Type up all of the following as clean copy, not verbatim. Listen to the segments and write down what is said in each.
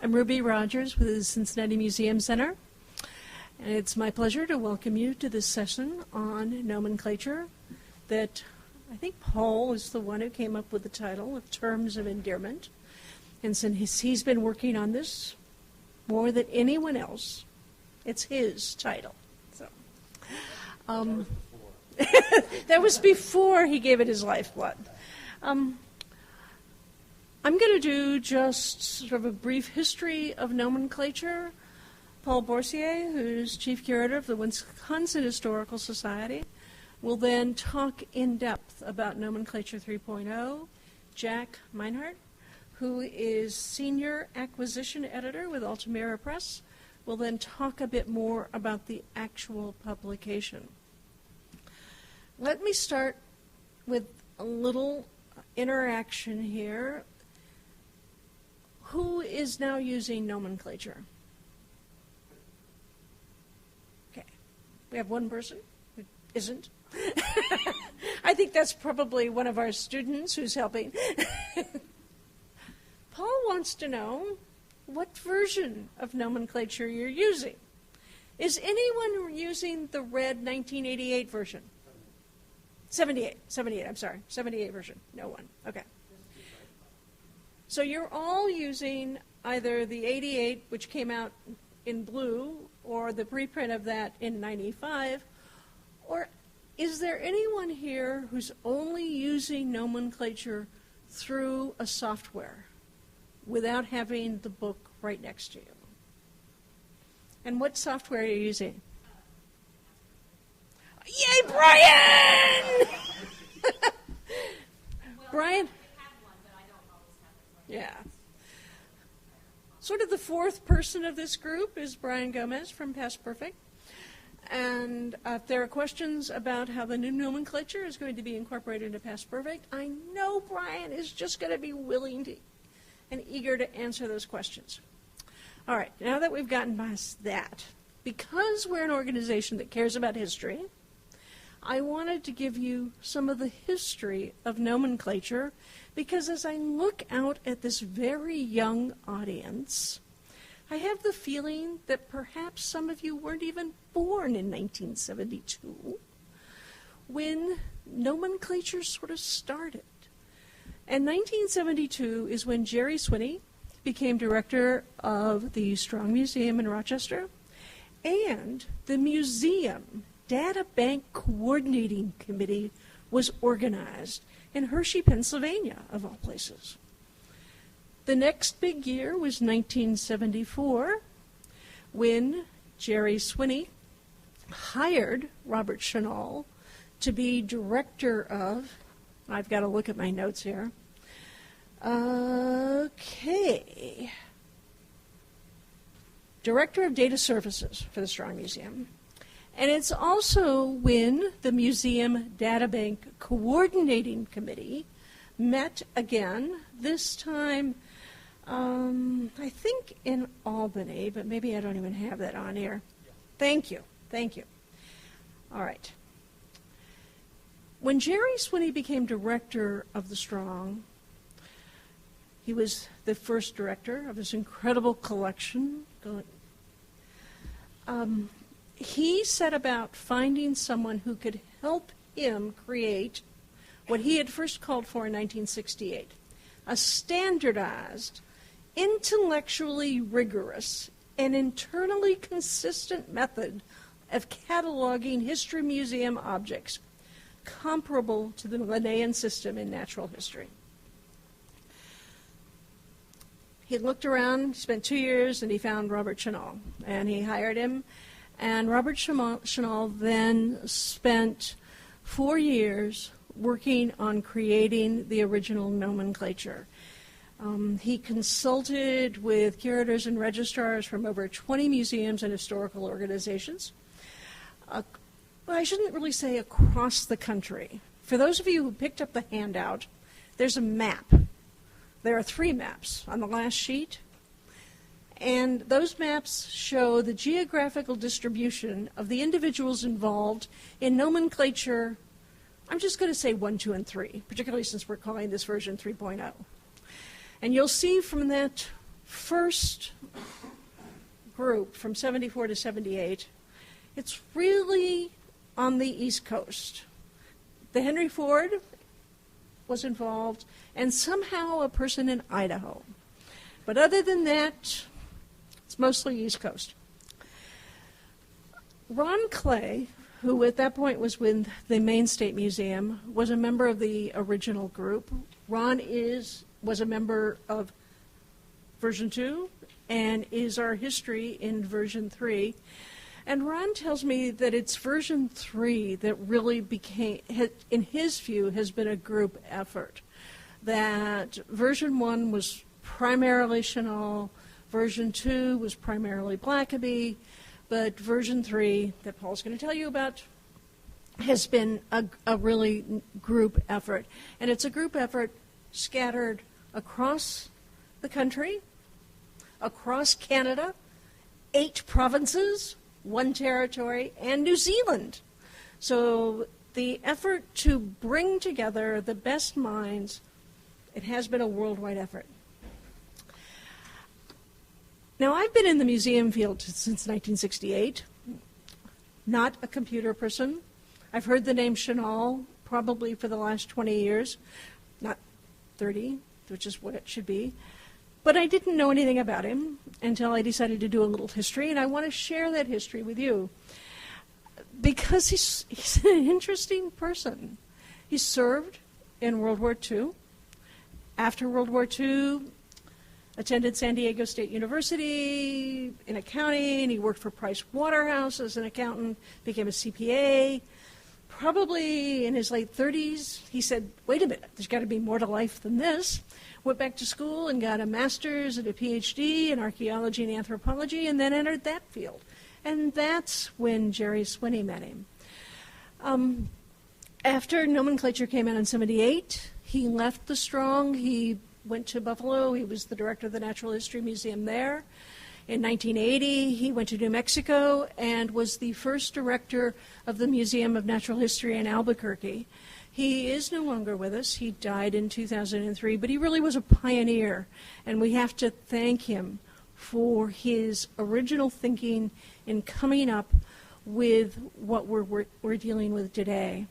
I'm Ruby Rogers with the Cincinnati Museum Center, and it's my pleasure to welcome you to this session on nomenclature that I think Paul is the one who came up with the title of Terms of Endearment. And since he's been working on this more than anyone else, it's his title. So, that was before he gave it his lifeblood. I'm going to do just sort of a brief history of nomenclature. Paul Boursier, who's chief curator of the Wisconsin Historical Society, will then talk in depth about Nomenclature 3.0. Jack Meinhardt, who is senior acquisition editor with Altamira Press, will then talk a bit more about the actual publication. Let me start with a little interaction here. Who is now using nomenclature? Okay, we have one person who isn't. I think that's probably one of our students who's helping. Paul wants to know what version of nomenclature you're using. Is anyone using the red 1988 version? 78, I'm sorry, 78 version. No one, okay. So you're all using either the 88, which came out in blue, or the preprint of that in 95, or is there anyone here who's only using nomenclature through a software without having the book right next to you? And what software are you using? Yay, Brian! Brian? Yeah. Sort of the fourth person of this group is Brian Gomez from Past Perfect. And if there are questions about how the new nomenclature is going to be incorporated into Past Perfect, I know Brian is just going to be willing to and eager to answer those questions. All right, now that we've gotten past that, because we're an organization that cares about history, I wanted to give you some of the history of nomenclature, because as I look out at this very young audience, I have the feeling that perhaps some of you weren't even born in 1972 when nomenclature sort of started. And 1972 is when Jerry Swinney became director of the Strong Museum in Rochester, and the museum Data Bank Coordinating Committee was organized in Hershey, Pennsylvania, of all places. The next big year was 1974, when Jerry Swinney hired Robert Chenal to be director of, I've got to look at my notes here, Director of Data Services for the Strong Museum. And it's also when the Museum Databank Coordinating Committee met again, this time, I think in Albany, but maybe I don't even have that on here. Thank you. All right. When Jerry Swinney became director of the Strong, he was the first director of this incredible collection. He set about finding someone who could help him create what he had first called for in 1968, a standardized, intellectually rigorous, and internally consistent method of cataloging history museum objects comparable to the Linnaean system in natural history. He looked around, spent 2 years, and he found Robert Chenal, and he hired him. And Robert Chenal then spent 4 years working on creating the original nomenclature. He consulted with curators and registrars from over 20 museums and historical organizations. Well, I shouldn't really say across the country. For those of you who picked up the handout, there's a map. There are 3 maps on the last sheet. And those maps show the geographical distribution of the individuals involved in nomenclature. I'm just going to say 1, 2, and 3, particularly since we're calling this version 3.0. And you'll see from that first group from 74 to 78, it's really on the East Coast. The Henry Ford was involved, and somehow a person in Idaho. But other than that, it's mostly East Coast. Ron Clay, who at that point was with the Maine State Museum, was a member of the original group. Ron was a member of version 2 and is our history in version 3. And Ron tells me that it's version 3 that really became, in his view, has been a group effort. That version 1 was primarily Chenal, version 2 was primarily Blackaby, but version 3, that Paul's going to tell you about, has been a really group effort. And it's a group effort scattered across the country, across Canada, 8 provinces, 1 territory, and New Zealand. So the effort to bring together the best minds, it has been a worldwide effort. Now, I've been in the museum field since 1968, not a computer person. I've heard the name Chenal probably for the last 20 years, not 30, which is what it should be. But I didn't know anything about him until I decided to do a little history, and I want to share that history with you because he's an interesting person. He served in World War II. After World War II, attended San Diego State University in accounting. He worked for Price Waterhouse as an accountant, became a CPA. Probably in his late 30s, he said, wait a minute, there's got to be more to life than this. Went back to school and got a master's and a PhD in archaeology and anthropology, and then entered that field. And that's when Jerry Swinney met him. After Nomenclature came out in 78, he left the Strong. He went to Buffalo. He was the director of the Natural History Museum there. In 1980, he went to New Mexico and was the first director of the Museum of Natural History in Albuquerque. He is no longer with us. He died in 2003, but he really was a pioneer, and we have to thank him for his original thinking in coming up with what we're dealing with today.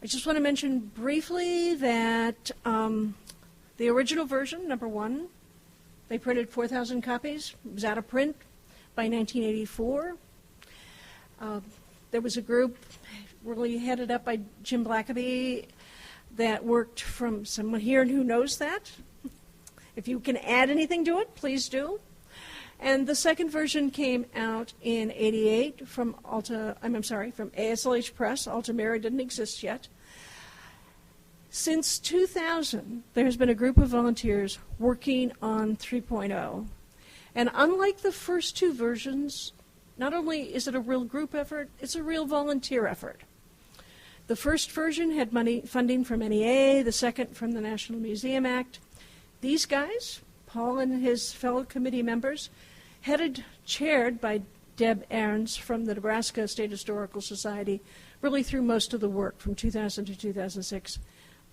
I just want to mention briefly that the original version, number 1, they printed 4,000 copies. It was out of print by 1984. There was a group really headed up by Jim Blackaby that worked from someone here who knows that. If you can add anything to it, please do. And the second version came out in 88 from from AASLH Press. Altamira didn't exist yet. Since 2000, there's been a group of volunteers working on 3.0. And unlike the first 2 versions, not only is it a real group effort, it's a real volunteer effort. The first version had funding from NEA, the second from the National Museum Act. These guys, Paul and his fellow committee members, chaired by Deb Ahrens from the Nebraska State Historical Society, really through most of the work from 2000 to 2006,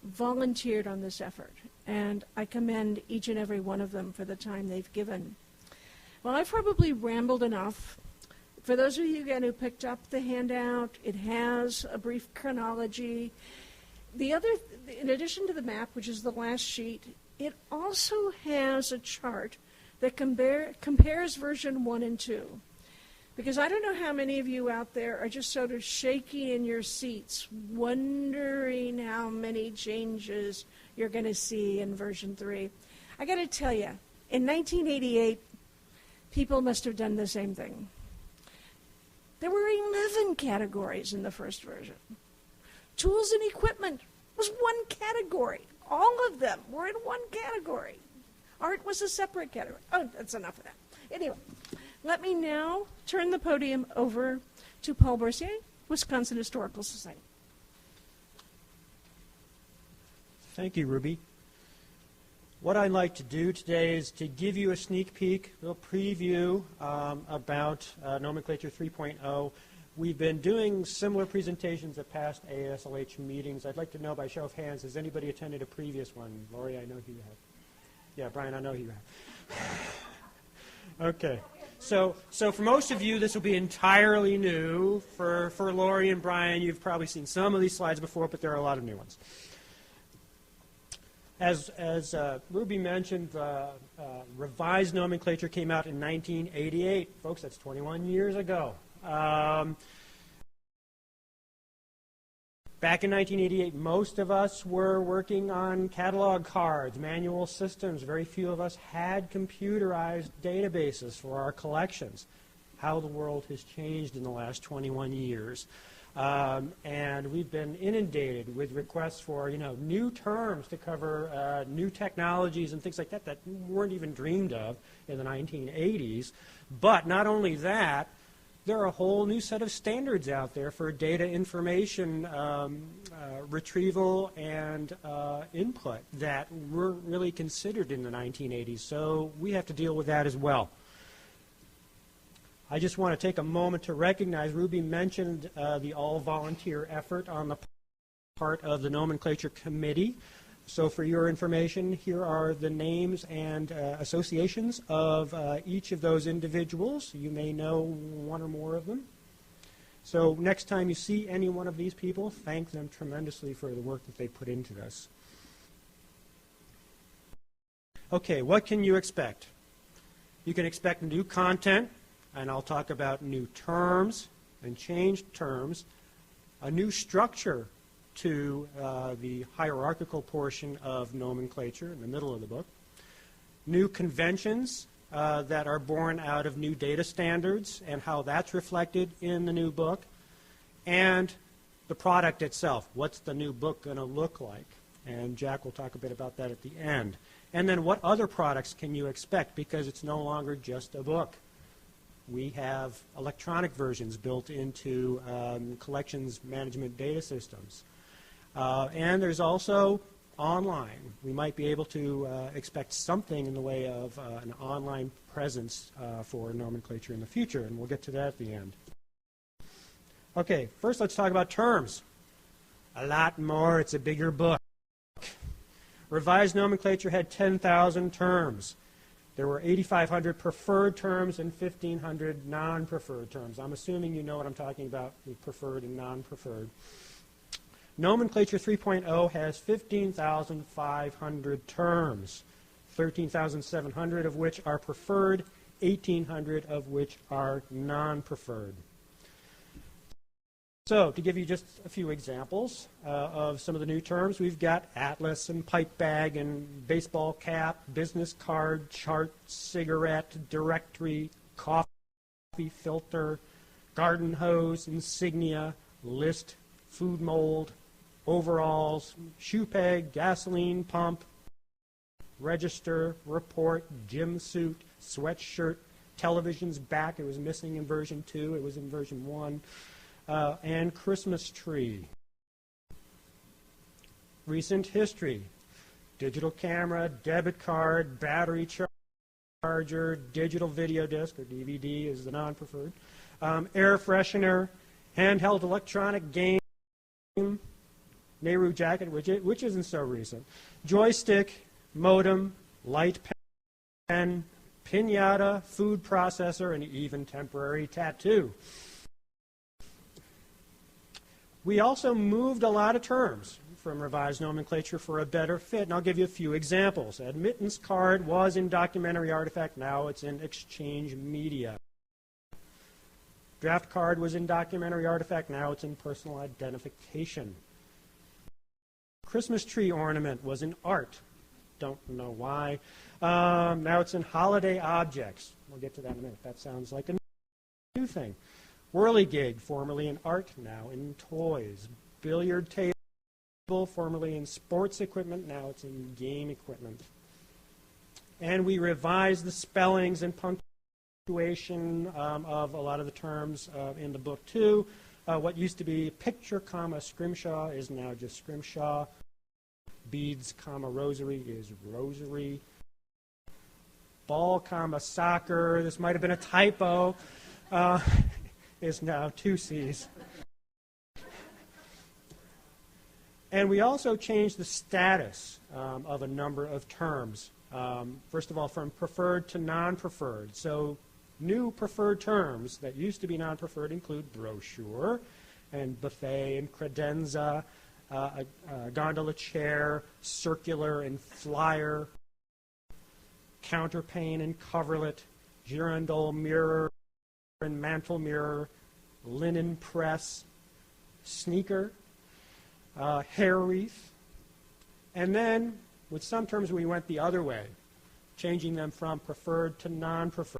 volunteered on this effort. And I commend each and every one of them for the time they've given. Well, I've probably rambled enough. For those of you again who picked up the handout, it has a brief chronology. In addition to the map, which is the last sheet, it also has a chart that compares version 1 and 2. Because I don't know how many of you out there are just sort of shaking in your seats, wondering how many changes you're going to see in version 3. I got to tell you, in 1988, people must have done the same thing. There were 11 categories in the first version. Tools and equipment was 1 category. All of them were in 1 category. Art was a separate category. Oh, that's enough of that. Anyway, let me now turn the podium over to Paul Boursier, Wisconsin Historical Society. Thank you, Ruby. What I'd like to do today is to give you a sneak peek, a little preview about Nomenclature 3.0. We've been doing similar presentations at past AASLH meetings. I'd like to know by show of hands, has anybody attended a previous one? Lori, I know you have. Yeah, Brian, I know you have. Okay. So for most of you, this will be entirely new. For Lori and Brian, you've probably seen some of these slides before, but there are a lot of new ones. As Ruby mentioned, Revised Nomenclature came out in 1988. Folks, that's 21 years ago. Back in 1988, most of us were working on catalog cards, manual systems. Very few of us had computerized databases for our collections. How the world has changed in the last 21 years. And we've been inundated with requests for new terms to cover new technologies and things like that that weren't even dreamed of in the 1980s. But not only that, there are a whole new set of standards out there for data information retrieval and input that weren't really considered in the 1980s. So we have to deal with that as well. I just want to take a moment to recognize, Ruby mentioned the all-volunteer effort on the part of the Nomenclature Committee. So for your information, here are the names and associations of each of those individuals. You may know one or more of them. So next time you see any one of these people, thank them tremendously for the work that they put into this. Okay, what can you expect? You can expect new content, and I'll talk about new terms and changed terms, a new structure to the hierarchical portion of nomenclature in the middle of the book, new conventions that are born out of new data standards and how that's reflected in the new book, and the product itself. What's the new book going to look like? And Jack will talk a bit about that at the end. And then what other products can you expect, because it's no longer just a book. We have electronic versions built into collections management data systems. And there's also online. We might be able to expect something in the way of an online presence for nomenclature in the future, and we'll get to that at the end. Okay, first let's talk about terms. A lot more. It's a bigger book. Revised Nomenclature had 10,000 terms. There were 8,500 preferred terms and 1,500 non-preferred terms. I'm assuming you know what I'm talking about with preferred and non-preferred. Nomenclature 3.0 has 15,500 terms, 13,700 of which are preferred, 1,800 of which are non-preferred. So, to give you just a few examples of some of the new terms, we've got atlas and pipe bag and baseball cap, business card, chart, cigarette, directory, coffee filter, garden hose, insignia, list, food mold, overalls, shoe peg, gasoline pump, register, report, gym suit, sweatshirt, television's back. It was missing in version 2. It was in version 1. And Christmas tree. Recent history. Digital camera, debit card, battery charger, digital video disc, or DVD is the non-preferred, air freshener, handheld electronic game, Nehru jacket, which isn't so recent, joystick, modem, light pen, piñata, food processor, and even temporary tattoo. We also moved a lot of terms from Revised Nomenclature for a better fit, and I'll give you a few examples. Admittance card was in documentary artifact, now it's in exchange media. Draft card was in documentary artifact, now it's in personal identification. Christmas tree ornament was in art. Don't know why. Now it's in holiday objects. We'll get to that in a minute. That sounds like a new thing. Whirligig, formerly in art, now in toys. Billiard table, formerly in sports equipment, now it's in game equipment. And we revised the spellings and punctuation of a lot of the terms in the book too. What used to be picture, comma, scrimshaw is now just scrimshaw. Beads, comma, rosary is rosary. Ball, comma, soccer, this might have been a typo, is now 2 C's. And we also changed the status of a number of terms. First of all, from preferred to non-preferred. So new preferred terms that used to be non-preferred include brochure and buffet and credenza, gondola chair, circular and flyer, counterpane and coverlet, girandole mirror and mantle mirror, linen press, sneaker, hair wreath. And then with some terms we went the other way, changing them from preferred to non-preferred.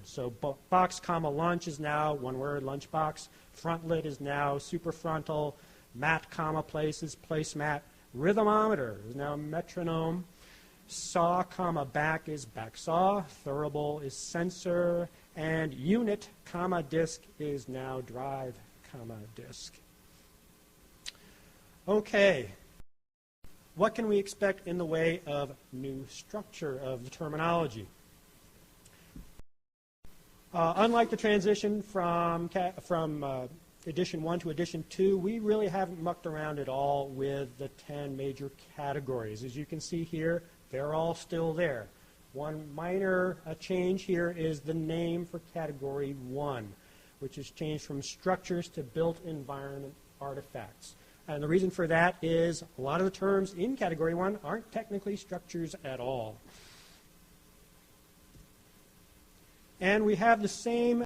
So box, comma, lunch is now one word, lunchbox. Frontlet is now superfrontal. Mat, comma, place is placemat. Rhythmometer is now metronome. Saw, comma, back is backsaw. Thurible is sensor. And unit, comma, disk is now drive, comma, disk. Okay. What can we expect in the way of new structure of the terminology? Unlike the transition from Edition 1 to Edition 2, we really haven't mucked around at all with the 10 major categories. As you can see here, they're all still there. One minor change here is the name for Category 1, which has changed from structures to built environment artifacts. And the reason for that is a lot of the terms in Category 1 aren't technically structures at all. And we have the same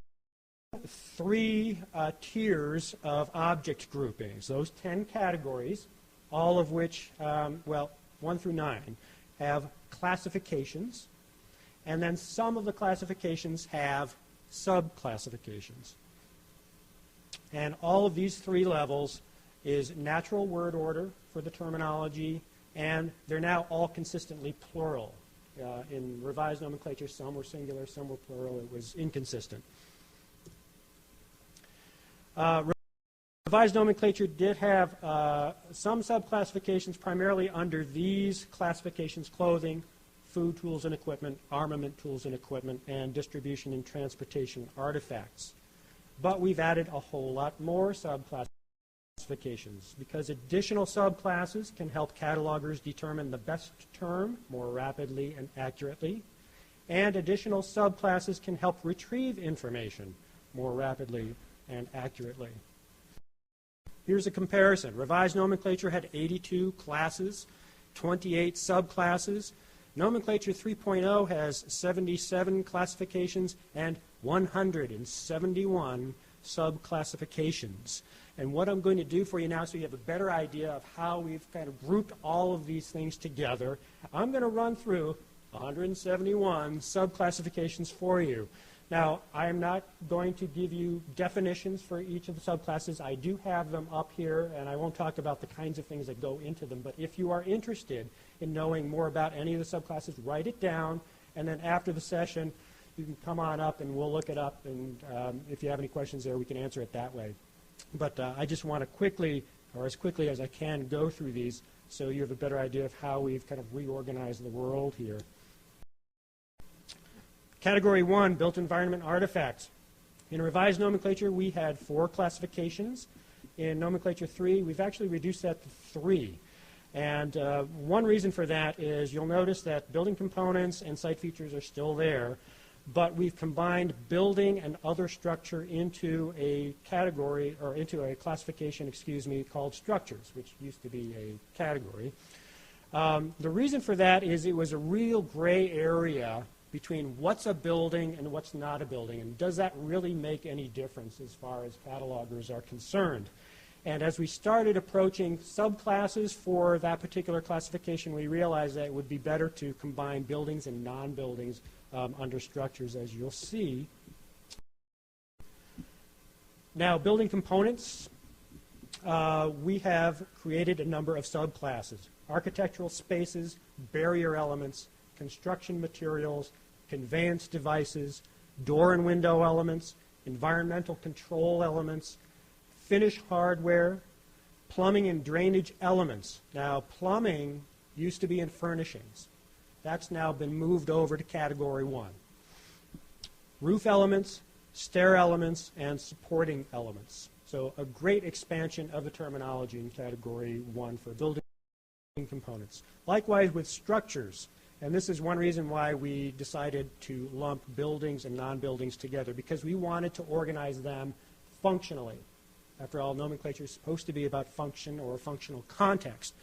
three tiers of object groupings, those 10 categories, all of which, 1 through 9, have classifications, and then some of the classifications have sub-classifications. And all of these three levels is natural word order for the terminology, and they're now all consistently plural. In Revised Nomenclature, some were singular, some were plural. It was inconsistent. Revised Nomenclature did have some subclassifications primarily under these classifications: clothing, food tools and equipment, armament tools and equipment, and distribution and transportation artifacts. But we've added a whole lot more subclassifications because additional subclasses can help catalogers determine the best term more rapidly and accurately, and additional subclasses can help retrieve information more rapidly and accurately. Here's a comparison. Revised Nomenclature had 82 classes, 28 subclasses. Nomenclature 3.0 has 77 classifications and 171 subclassifications. And what I'm going to do for you now, so you have a better idea of how we've kind of grouped all of these things together, I'm going to run through 171 subclassifications for you. Now, I'm not going to give you definitions for each of the subclasses. I do have them up here, and I won't talk about the kinds of things that go into them. But if you are interested in knowing more about any of the subclasses, write it down, and then after the session, you can come on up and we'll look it up, and if you have any questions there, we can answer it that way. But I just want to quickly, or as quickly as I can, go through these so you have a better idea of how we've kind of reorganized the world here. Category 1, built environment artifacts. In Revised Nomenclature, we had 4 classifications. In Nomenclature 3, we've actually reduced that to 3. And one reason for that is you'll notice that building components and site features are still there, but we've combined building and other structure into a category, or into a classification, called structures, which used to be a category. The reason for that is it was a real gray area between what's a building and what's not a building, and does that really make any difference as far as catalogers are concerned. And as we started approaching subclasses for that particular classification, we realized that it would be better to combine buildings and non-buildings under structures, as you'll see. Now, building components, we have created a number of subclasses: architectural spaces, barrier elements, construction materials, conveyance devices, door and window elements, environmental control elements, finish hardware, plumbing and drainage elements. Now, plumbing used to be in furnishings. That's now been moved over to Category 1. Roof elements, stair elements, and supporting elements. So a great expansion of the terminology in Category 1 for building components. Likewise with structures. And this is one reason why we decided to lump buildings and non-buildings together, because we wanted to organize them functionally. After all, nomenclature is supposed to be about function or functional context.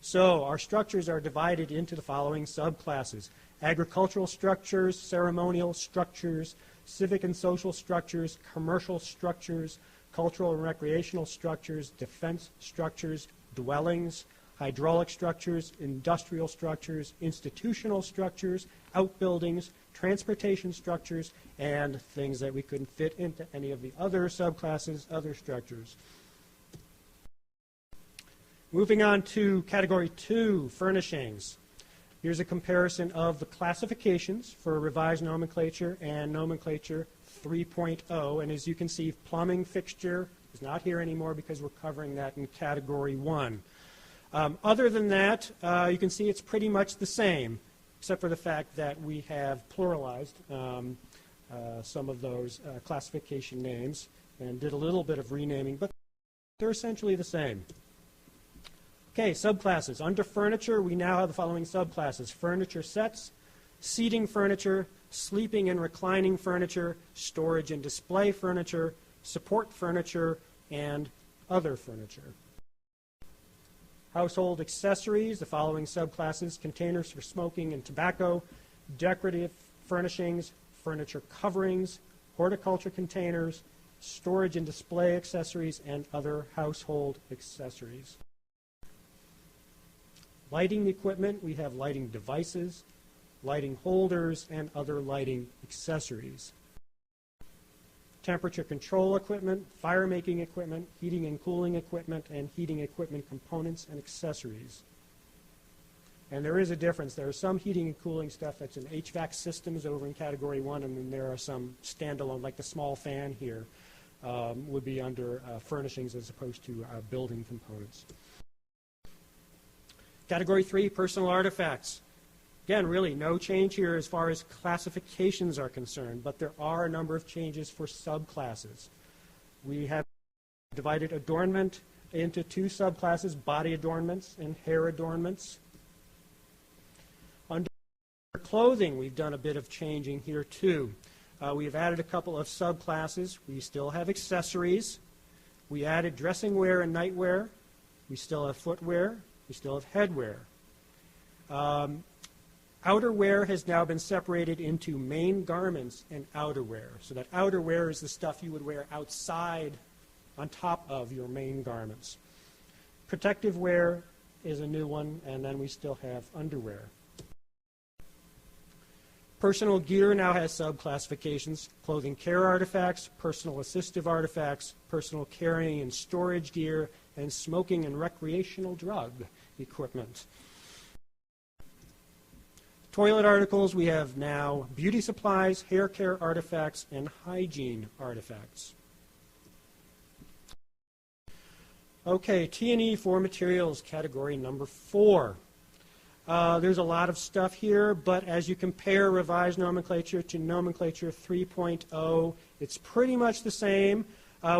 So our structures are divided into the following subclasses: agricultural structures, ceremonial structures, civic and social structures, commercial structures, cultural and recreational structures, defense structures, dwellings, hydraulic structures, industrial structures, institutional structures, outbuildings, transportation structures, and things that we couldn't fit into any of the other subclasses, other structures. Moving on to Category 2, furnishings. Here's a comparison of the classifications for Revised Nomenclature and Nomenclature 3.0. And as you can see, plumbing fixture is not here anymore because we're covering that in Category 1. Other than that, you can see it's pretty much the same, except for the fact that we have pluralized some of those classification names and did a little bit of renaming, but they're essentially the same. Okay, subclasses. Under furniture, we now have the following subclasses: furniture sets, seating furniture, sleeping and reclining furniture, storage and display furniture, support furniture, and other furniture. Household accessories, the following subclasses: containers for smoking and tobacco, decorative furnishings, furniture coverings, horticulture containers, storage and display accessories, and other household accessories. Lighting equipment, we have lighting devices, lighting holders, and other lighting accessories. Temperature control equipment, fire making equipment, heating and cooling equipment, and heating equipment components and accessories. And there is a difference. There is some heating and cooling stuff that's in HVAC systems over in Category 1, and then there are some standalone, like the small fan here, would be under furnishings as opposed to building components. Category 3, personal artifacts. Again, really no change here as far as classifications are concerned, but there are a number of changes for subclasses. We have divided adornment into two subclasses: body adornments and hair adornments. Under clothing, we've done a bit of changing here too. We have added a couple of subclasses. We still have accessories. We added dressing wear and nightwear. We still have footwear. We still have headwear. Outerwear has now been separated into main garments and outerwear. So that outerwear is the stuff you would wear outside on top of your main garments. Protective wear is a new one, and then we still have underwear. Personal gear now has subclassifications: clothing care artifacts, personal assistive artifacts, personal carrying and storage gear, and smoking and recreational drug equipment. Toilet articles, we have now beauty supplies, hair care artifacts, and hygiene artifacts. Okay, T&E for materials, category number 4. There's a lot of stuff here, but as you compare Revised Nomenclature to Nomenclature 3.0, it's pretty much the same.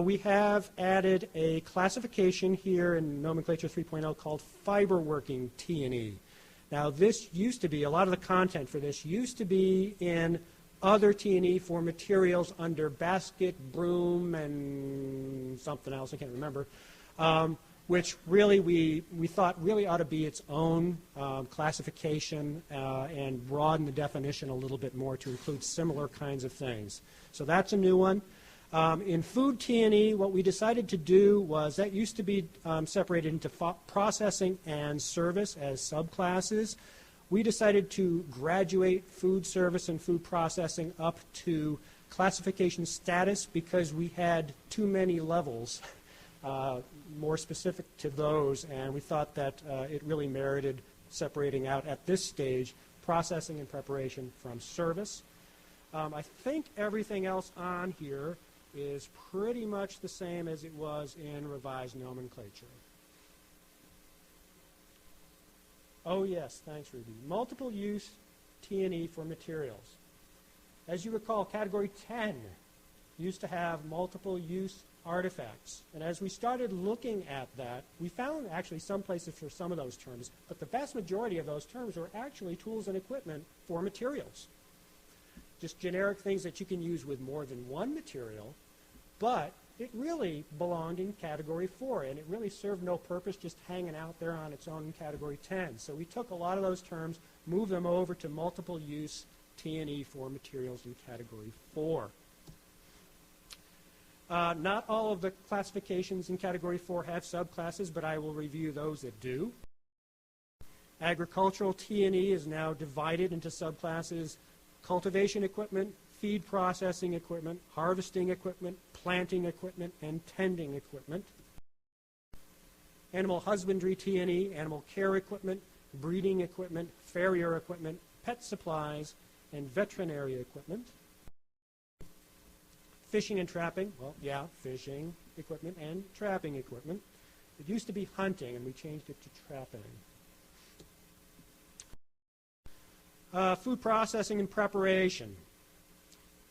We have added a classification here in Nomenclature 3.0 called fiberworking T&E. Now, this used to be, a lot of the content for this used to be in other T&E for materials under basket, broom, and something else, I can't remember, which really we thought really ought to be its own classification and broaden the definition a little bit more to include similar kinds of things. So that's a new one. In food T&E, what we decided to do was, that used to be separated into processing and service as subclasses. We decided to graduate food service and food processing up to classification status because we had too many levels more specific to those, and we thought that it really merited separating out at this stage processing and preparation from service. I think everything else on here is pretty much the same as it was in Revised Nomenclature. Oh yes, thanks Ruby. Multiple use T&E for materials. As you recall, Category 10 used to have multiple use artifacts. And as we started looking at that, we found actually some places for some of those terms, but the vast majority of those terms were actually tools and equipment for materials. Just generic things that you can use with more than one material, but it really belonged in Category 4, and it really served no purpose just hanging out there on its own in Category 10. So we took a lot of those terms, moved them over to multiple use T&E for materials in Category 4. Not all of the classifications in Category 4 have subclasses, but I will review those that do. Agricultural T&E is now divided into subclasses: cultivation equipment, feed processing equipment, harvesting equipment, planting equipment, and tending equipment. Animal husbandry T&E, animal care equipment, breeding equipment, farrier equipment, pet supplies, and veterinary equipment. Fishing and trapping, well, yeah, fishing equipment and trapping equipment. It used to be hunting, and we changed it to trapping. Food processing and preparation.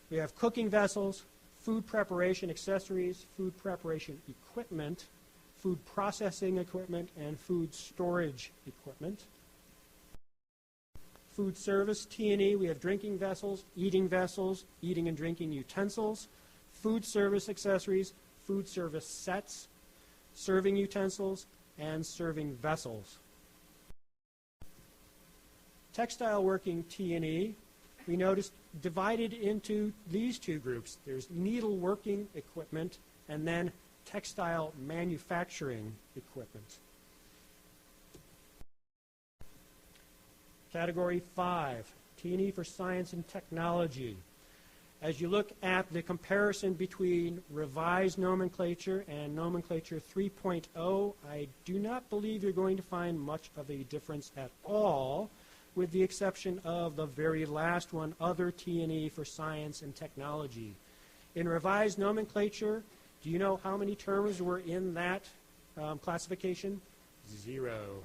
We have cooking vessels, food preparation accessories, food preparation equipment, food processing equipment, and food storage equipment. Food service T&E, we have drinking vessels, eating and drinking utensils, food service accessories, food service sets, serving utensils, and serving vessels. Textile working T&E, we noticed divided into these two groups. There's needle working equipment and then textile manufacturing equipment. Category 5, T&E for science and technology. As you look at the comparison between Revised Nomenclature and Nomenclature 3.0, I do not believe you're going to find much of a difference at all, with the exception of the very last one, Other T&E for Science and Technology. In Revised Nomenclature, do you know how many terms were in that classification? 0.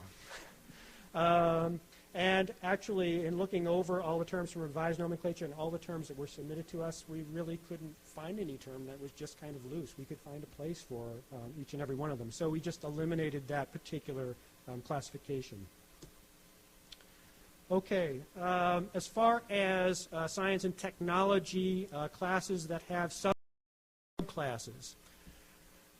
And actually, in looking over all the terms from Revised Nomenclature and all the terms that were submitted to us, we really couldn't find any term that was just kind of loose. We could find a place for each and every one of them. So we just eliminated that particular classification. Okay, as far as science and technology classes that have subclasses,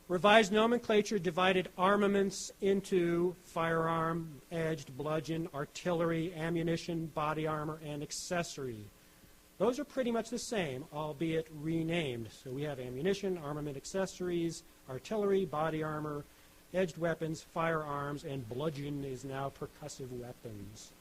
Revised Nomenclature divided armaments into firearm, edged, bludgeon, artillery, ammunition, body armor, and accessory. Those are pretty much the same, albeit renamed. So we have ammunition, armament, accessories, artillery, body armor, edged weapons, firearms, and bludgeon is now percussive weapons.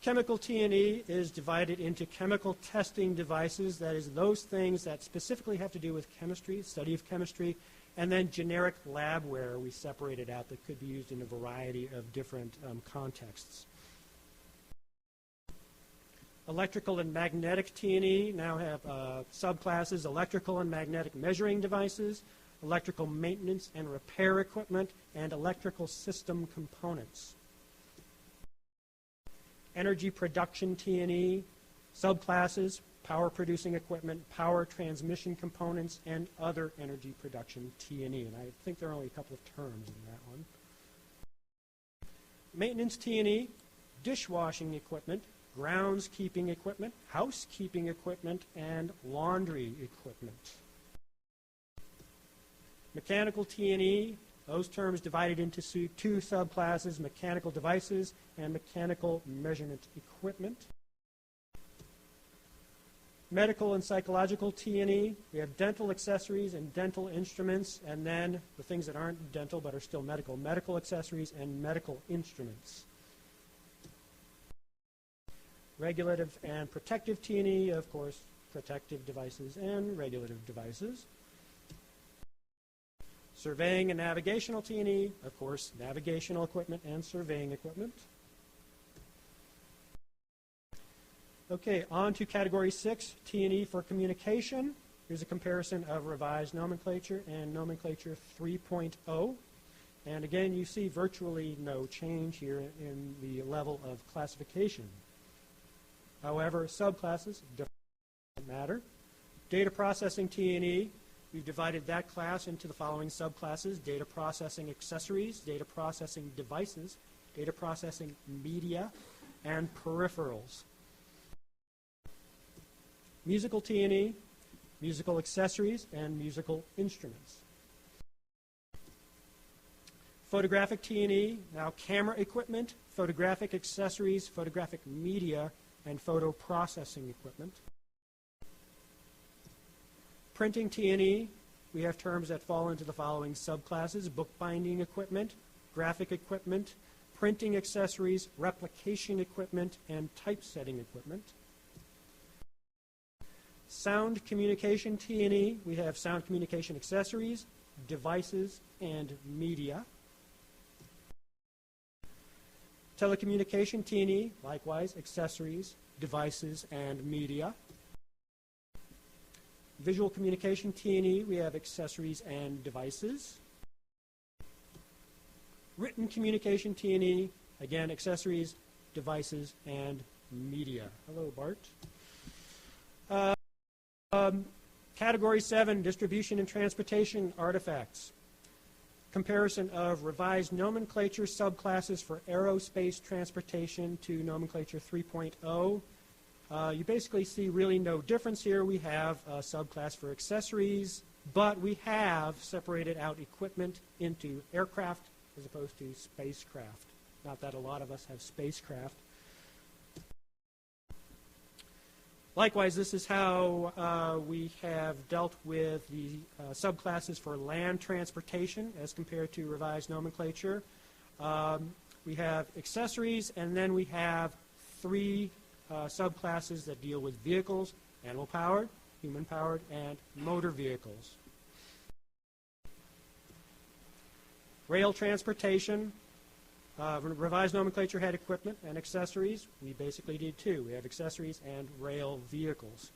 Chemical T&E is divided into chemical testing devices, that is those things that specifically have to do with chemistry, study of chemistry, and then generic labware we separated out that could be used in a variety of different contexts. Electrical and magnetic T&E now have subclasses: electrical and magnetic measuring devices, electrical maintenance and repair equipment, and electrical system components. Energy production T&E, subclasses: power producing equipment, power transmission components, and other energy production T&E. And I think there are only a couple of terms in that one. Maintenance T&E, dishwashing equipment, groundskeeping equipment, housekeeping equipment, and laundry equipment. Mechanical T&E, those terms divided into two subclasses: mechanical devices and mechanical measurement equipment. Medical and psychological T&E, we have dental accessories and dental instruments, and then the things that aren't dental but are still medical: medical accessories and medical instruments. Regulative and protective T&E, of course, protective devices and regulative devices. Surveying and navigational T&E, of course, navigational equipment and surveying equipment. Okay, on to Category 6, T&E for communication. Here's a comparison of Revised Nomenclature and Nomenclature 3.0. And again, you see virtually no change here in the level of classification. However, subclasses don't matter. Data processing T&E, we've divided that class into the following subclasses: data processing accessories, data processing devices, data processing media, and peripherals. Musical T&E, musical accessories, and musical instruments. Photographic T&E, now camera equipment, photographic accessories, photographic media, and photo processing equipment. Printing T&E, we have terms that fall into the following subclasses: bookbinding equipment, graphic equipment, printing accessories, replication equipment, and typesetting equipment. Sound communication T&E, we have sound communication accessories, devices, and media. Telecommunication T&E, likewise, accessories, devices, and media. Visual communication T&E, we have accessories and devices. Written communication T&E, again, accessories, devices, and media. Hello, Bart. Category 7, distribution and transportation artifacts. Comparison of revised nomenclature subclasses for aerospace transportation to Nomenclature 3.0. You basically see really no difference here. We have a subclass for accessories, but we have separated out equipment into aircraft as opposed to spacecraft. Not that a lot of us have spacecraft. Likewise, this is how we have dealt with the subclasses for land transportation as compared to revised nomenclature. We have accessories, and then we have 3 subclasses that deal with vehicles: animal-powered, human-powered, and motor vehicles. Rail transportation. Revised nomenclature had equipment and accessories. We basically did 2. We have accessories and rail vehicles.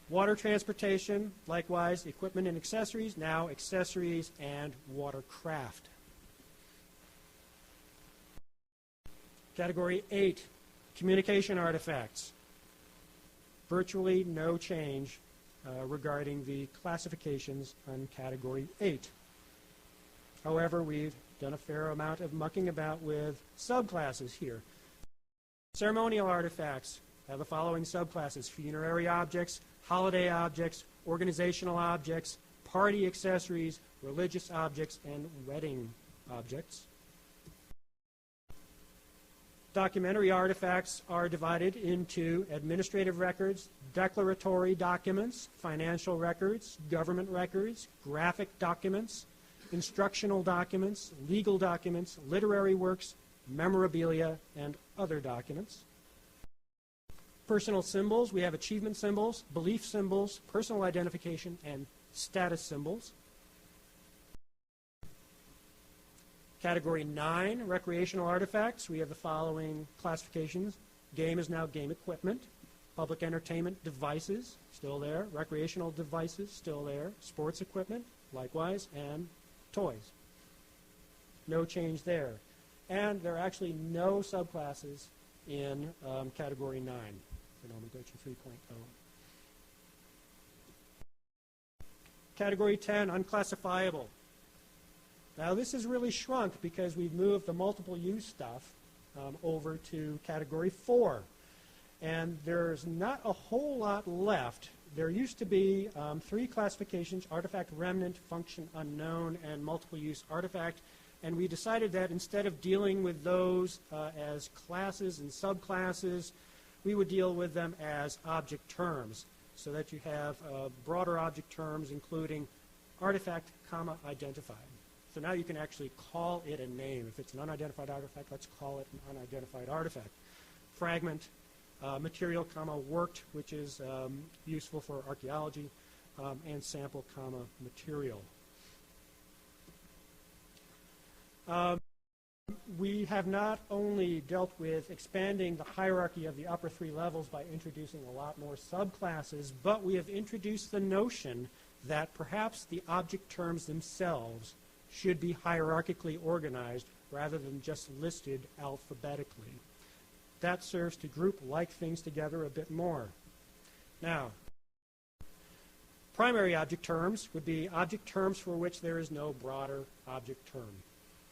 Water transportation, likewise, equipment and accessories. Now accessories and watercraft. Category 8, communication artifacts. Virtually no change regarding the classifications on Category 8. However, we've done a fair amount of mucking about with subclasses here. Ceremonial artifacts have the following subclasses: funerary objects, holiday objects, organizational objects, party accessories, religious objects, and wedding objects. Documentary artifacts are divided into administrative records, declaratory documents, financial records, government records, graphic documents, instructional documents, legal documents, literary works, memorabilia, and other documents. Personal symbols, we have achievement symbols, belief symbols, personal identification, and status symbols. Category 9, recreational artifacts, we have the following classifications. Game is now game equipment. Public entertainment devices, still there. Recreational devices, still there. Sports equipment, likewise, and toys. No change there. And there are actually no subclasses in Category 9 for Nomenclature 3.0. Category 10, unclassifiable. Now this has really shrunk because we've moved the multiple use stuff over to Category 4. And there's not a whole lot left. There used to be 3 classifications: artifact remnant, function unknown, and multiple use artifact. And we decided that instead of dealing with those as classes and subclasses, we would deal with them as object terms, so that you have broader object terms including artifact, comma, identified. So now you can actually call it a name. If it's an unidentified artifact, let's call it an unidentified artifact. Fragment, material, comma, worked, which is useful for archaeology, and sample, comma, material. We have not only dealt with expanding the hierarchy of the upper 3 levels by introducing a lot more subclasses, but we have introduced the notion that perhaps the object terms themselves should be hierarchically organized rather than just listed alphabetically. That serves to group like things together a bit more. Now, primary object terms would be object terms for which there is no broader object term.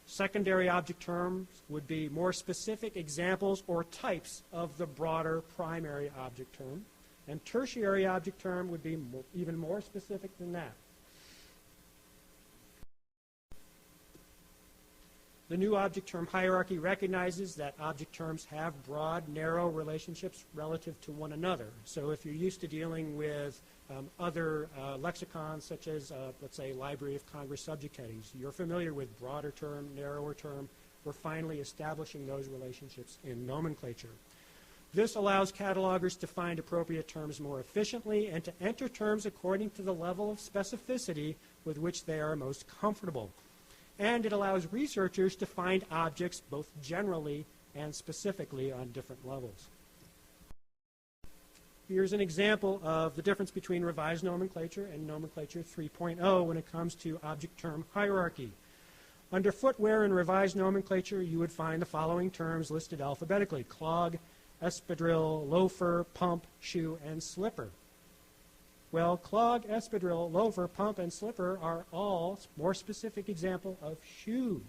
Secondary object terms would be more specific examples or types of the broader primary object term. And tertiary object term would be even more specific than that. The new object term hierarchy recognizes that object terms have broad, narrow relationships relative to one another. So if you're used to dealing with other lexicons, such as, let's say, Library of Congress subject headings, you're familiar with broader term, narrower term. We're finally establishing those relationships in nomenclature. This allows catalogers to find appropriate terms more efficiently and to enter terms according to the level of specificity with which they are most comfortable. And it allows researchers to find objects both generally and specifically on different levels. Here's an example of the difference between Revised Nomenclature and Nomenclature 3.0 when it comes to object term hierarchy. Under footwear in Revised Nomenclature, you would find the following terms listed alphabetically: clog, espadrille, loafer, pump, shoe, and slipper. Well, clog, espadrille, loafer, pump, and slipper are all more specific example of shoe.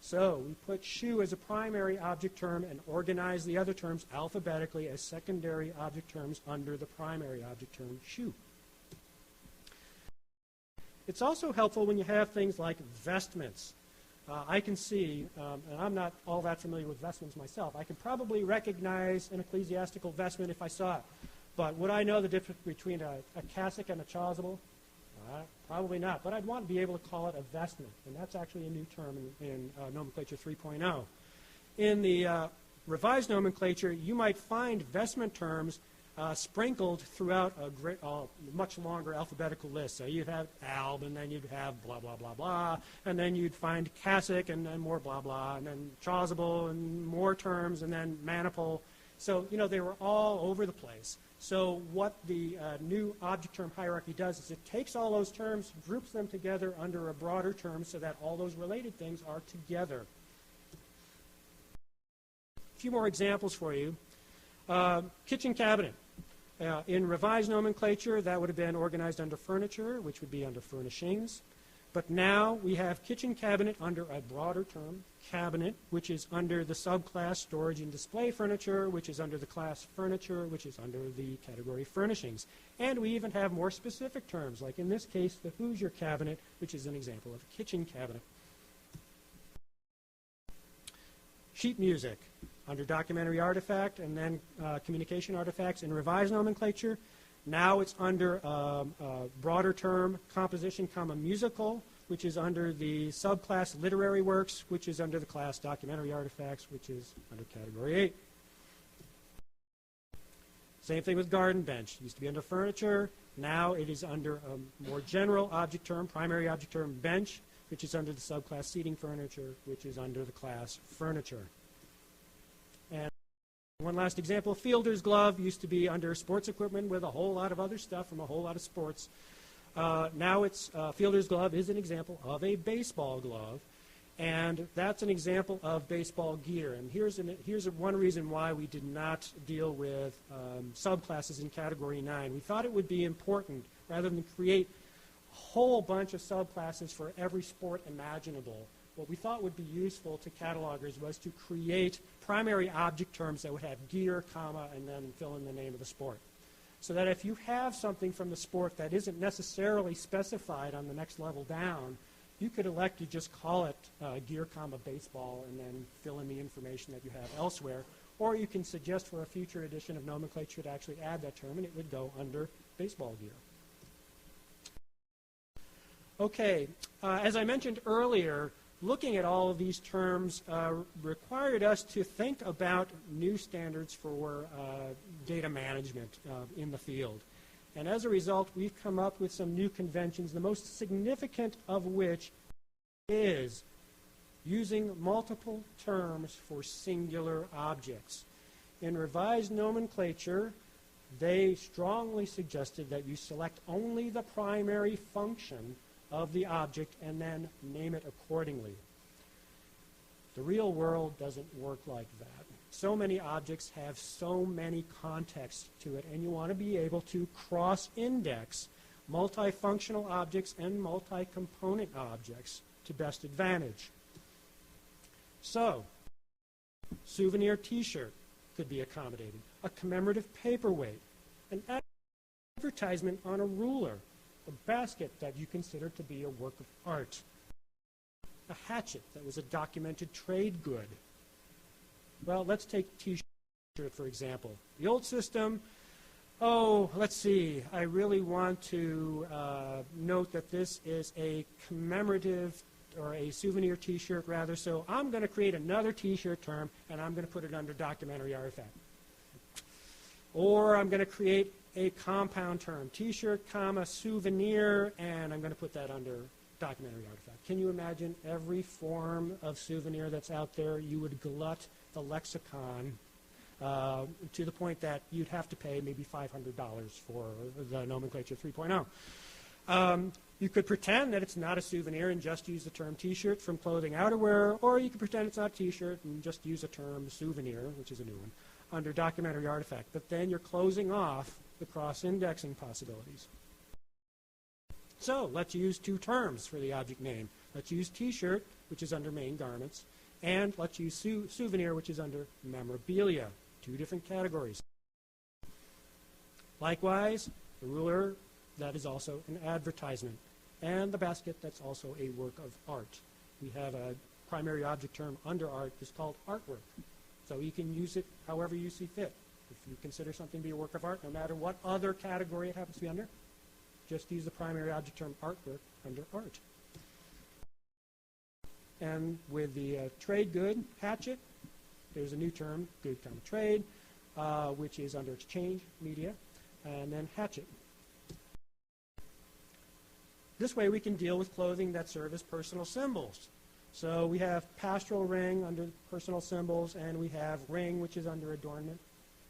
So we put shoe as a primary object term and organize the other terms alphabetically as secondary object terms under the primary object term shoe. It's also helpful when you have things like vestments. I can see, and I'm not all that familiar with vestments myself, I can probably recognize an ecclesiastical vestment if I saw it. But would I know the difference between a cassock and a chasuble? Probably not. But I'd want to be able to call it a vestment. And that's actually a new term in Nomenclature 3.0. In the Revised Nomenclature, you might find vestment terms sprinkled throughout a much longer alphabetical list. So you'd have alb, and then you'd have blah, blah, blah, blah. And then you'd find cassock, and then more blah, blah. And then chasuble, and more terms, and then maniple. So, you know, they were all over the place. So what the new object term hierarchy does is it takes all those terms, groups them together under a broader term so that all those related things are together. A few more examples for you. Kitchen cabinet. In Revised Nomenclature, that would have been organized under furniture, which would be under furnishings. But now we have kitchen cabinet under a broader term, cabinet, which is under the subclass storage and display furniture, which is under the class furniture, which is under the category furnishings. And we even have more specific terms, like in this case, the Hoosier cabinet, which is an example of a kitchen cabinet. Sheet music under documentary artifact and then communication artifacts in Revised Nomenclature. Now it's under a broader term, composition, musical, which is under the subclass literary works, which is under the class documentary artifacts, which is under category 8. Same thing with garden bench. It used to be under furniture. Now it is under a more general object term, primary object term bench, which is under the subclass seating furniture, which is under the class furniture. And one last example, fielder's glove used to be under sports equipment with a whole lot of other stuff from a whole lot of sports. Now it's fielder's glove is an example of a baseball glove, and that's an example of baseball gear. And here's one reason why we did not deal with subclasses in Category 9. We thought it would be important, rather than create a whole bunch of subclasses for every sport imaginable, what we thought would be useful to catalogers was to create primary object terms that would have gear, comma, and then fill in the name of the sport. So that if you have something from the sport that isn't necessarily specified on the next level down, you could elect to just call it gear, comma, baseball, and then fill in the information that you have elsewhere. Or you can suggest for a future edition of nomenclature to actually add that term, and it would go under baseball gear. Okay, as I mentioned earlier, looking at all of these terms required us to think about new standards for data management in the field. And as a result, we've come up with some new conventions, the most significant of which is using multiple terms for singular objects. In Revised Nomenclature, they strongly suggested that you select only the primary function of the object and then name it accordingly. The real world doesn't work like that. So many objects have so many contexts to it, and you want to be able to cross-index multifunctional objects and multi-component objects to best advantage. So, souvenir T-shirt could be accommodated, a commemorative paperweight, an advertisement on a ruler, a basket that you consider to be a work of art, a hatchet that was a documented trade good. Well, let's take T-shirt, for example. The old system, oh, let's see, I really want to note that this is a commemorative or a souvenir T-shirt rather, so I'm going to create another T-shirt term and I'm going to put it under documentary artifact. Or I'm going to create a compound term, T-shirt, comma, souvenir, and I'm going to put that under documentary artifact. Can you imagine every form of souvenir that's out there? You would glut the lexicon to the point that you'd have to pay maybe $500 for the Nomenclature 3.0. You could pretend that it's not a souvenir and just use the term T-shirt from clothing outerwear, or you could pretend it's not a T-shirt and just use a term souvenir, which is a new one, under documentary artifact. But then you're closing off the cross-indexing possibilities. So let's use two terms for the object name. Let's use T-shirt, which is under main garments, and let's use souvenir, which is under memorabilia. Two different categories. Likewise, the ruler, that is also an advertisement, and the basket, that's also a work of art. We have a primary object term under art is called artwork. So you can use it however you see fit. If you consider something to be a work of art, no matter what other category it happens to be under, just use the primary object term artwork under art. And with the trade good, hatchet, there's a new term, good, trade, which is under exchange media, and then hatchet. This way we can deal with clothing that serve as personal symbols. So we have pastoral ring under personal symbols, and we have ring, which is under adornment.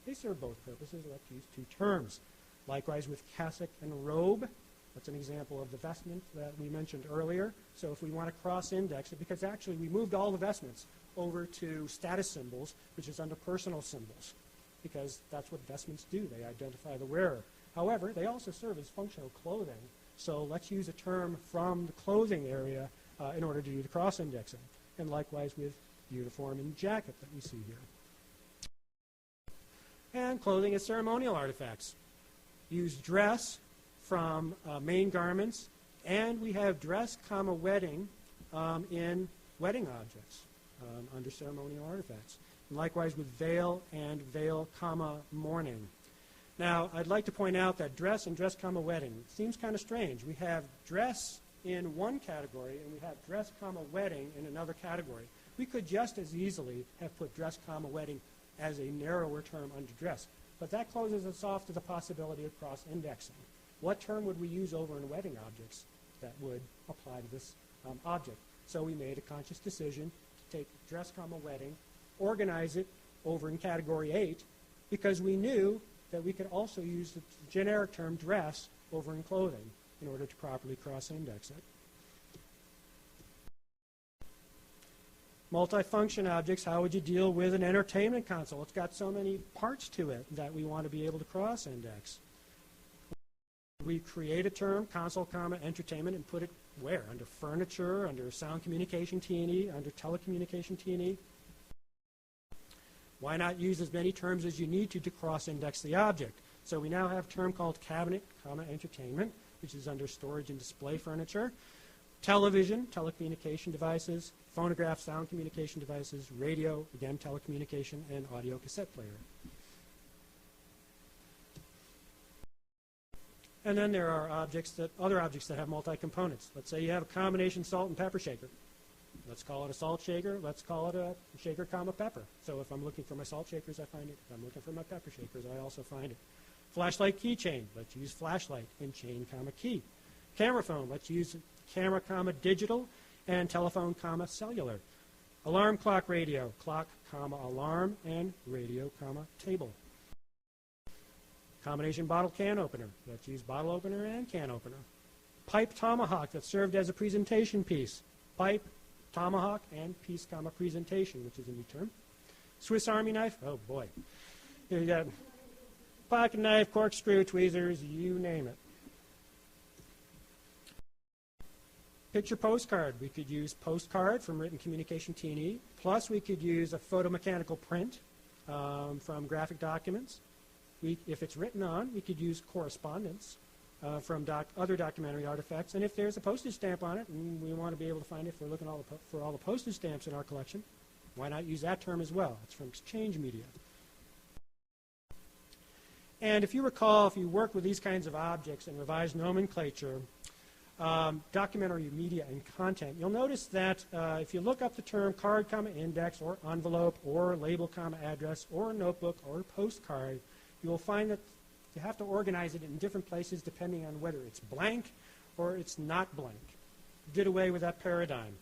They serve both purposes. Let's use two terms. Likewise with cassock and robe. That's an example of the vestment that we mentioned earlier. So if we want to cross-index it, because actually we moved all the vestments over to status symbols, which is under personal symbols, because that's what vestments do. They identify the wearer. However, they also serve as functional clothing. So let's use a term from the clothing area in order to do the cross-indexing. And likewise with uniform and jacket that we see here. And clothing as ceremonial artifacts. Use dress from main garments, and we have dress, comma, wedding in wedding objects under ceremonial artifacts. And likewise with veil and veil, comma, mourning. Now, I'd like to point out that dress and dress, comma, wedding seems kind of strange. We have dress in one category, and we have dress, comma, wedding in another category. We could just as easily have put dress, comma, wedding as a narrower term under dress. But that closes us off to the possibility of cross-indexing. What term would we use over in wedding objects that would apply to this object? So we made a conscious decision to take dress, comma, wedding, organize it over in category 8, because we knew that we could also use the generic term dress over in clothing in order to properly cross-index it. Multifunction objects, how would you deal with an entertainment console? It's got so many parts to it that we want to be able to cross-index. We create a term, console, comma, entertainment, and put it where? Under furniture, under sound communication T&E, under telecommunication T&E. Why not use as many terms as you need to cross-index the object? So we now have a term called cabinet, comma, entertainment, which is under storage and display furniture. Television, telecommunication devices. Phonograph, sound communication devices. Radio, again, telecommunication, and audio cassette player. And then there are other objects that have multi-components. Let's say you have a combination salt and pepper shaker. Let's call it a salt shaker. Let's call it a shaker, comma, pepper. So if I'm looking for my salt shakers, I find it. If I'm looking for my pepper shakers, I also find it. Flashlight keychain. Let's use flashlight and chain, comma, key. Camera phone. Let's use camera, comma, digital, and telephone, comma, cellular. Alarm clock radio. Clock, comma, alarm, and radio, comma, table. Combination bottle can opener. Let's use bottle opener and can opener. Pipe tomahawk that served as a presentation piece. Pipe, tomahawk, and piece, comma, presentation, which is a new term. Swiss Army knife? Oh, boy. Here you got pocket knife, corkscrew, tweezers, you name it. Picture postcard. We could use postcard from written communication T&E, plus we could use a photomechanical print from graphic documents. If it's written on, we could use correspondence from other documentary artifacts. And if there's a postage stamp on it, and we want to be able to find it if we're looking for all the postage stamps in our collection, why not use that term as well? It's from exchange media. And if you recall, if you work with these kinds of objects in revised nomenclature, documentary media and content, you'll notice that if you look up the term card, index, or envelope, or label, address, or notebook, or postcard, you will find that you have to organize it in different places depending on whether it's blank or it's not blank. Did away with that paradigm.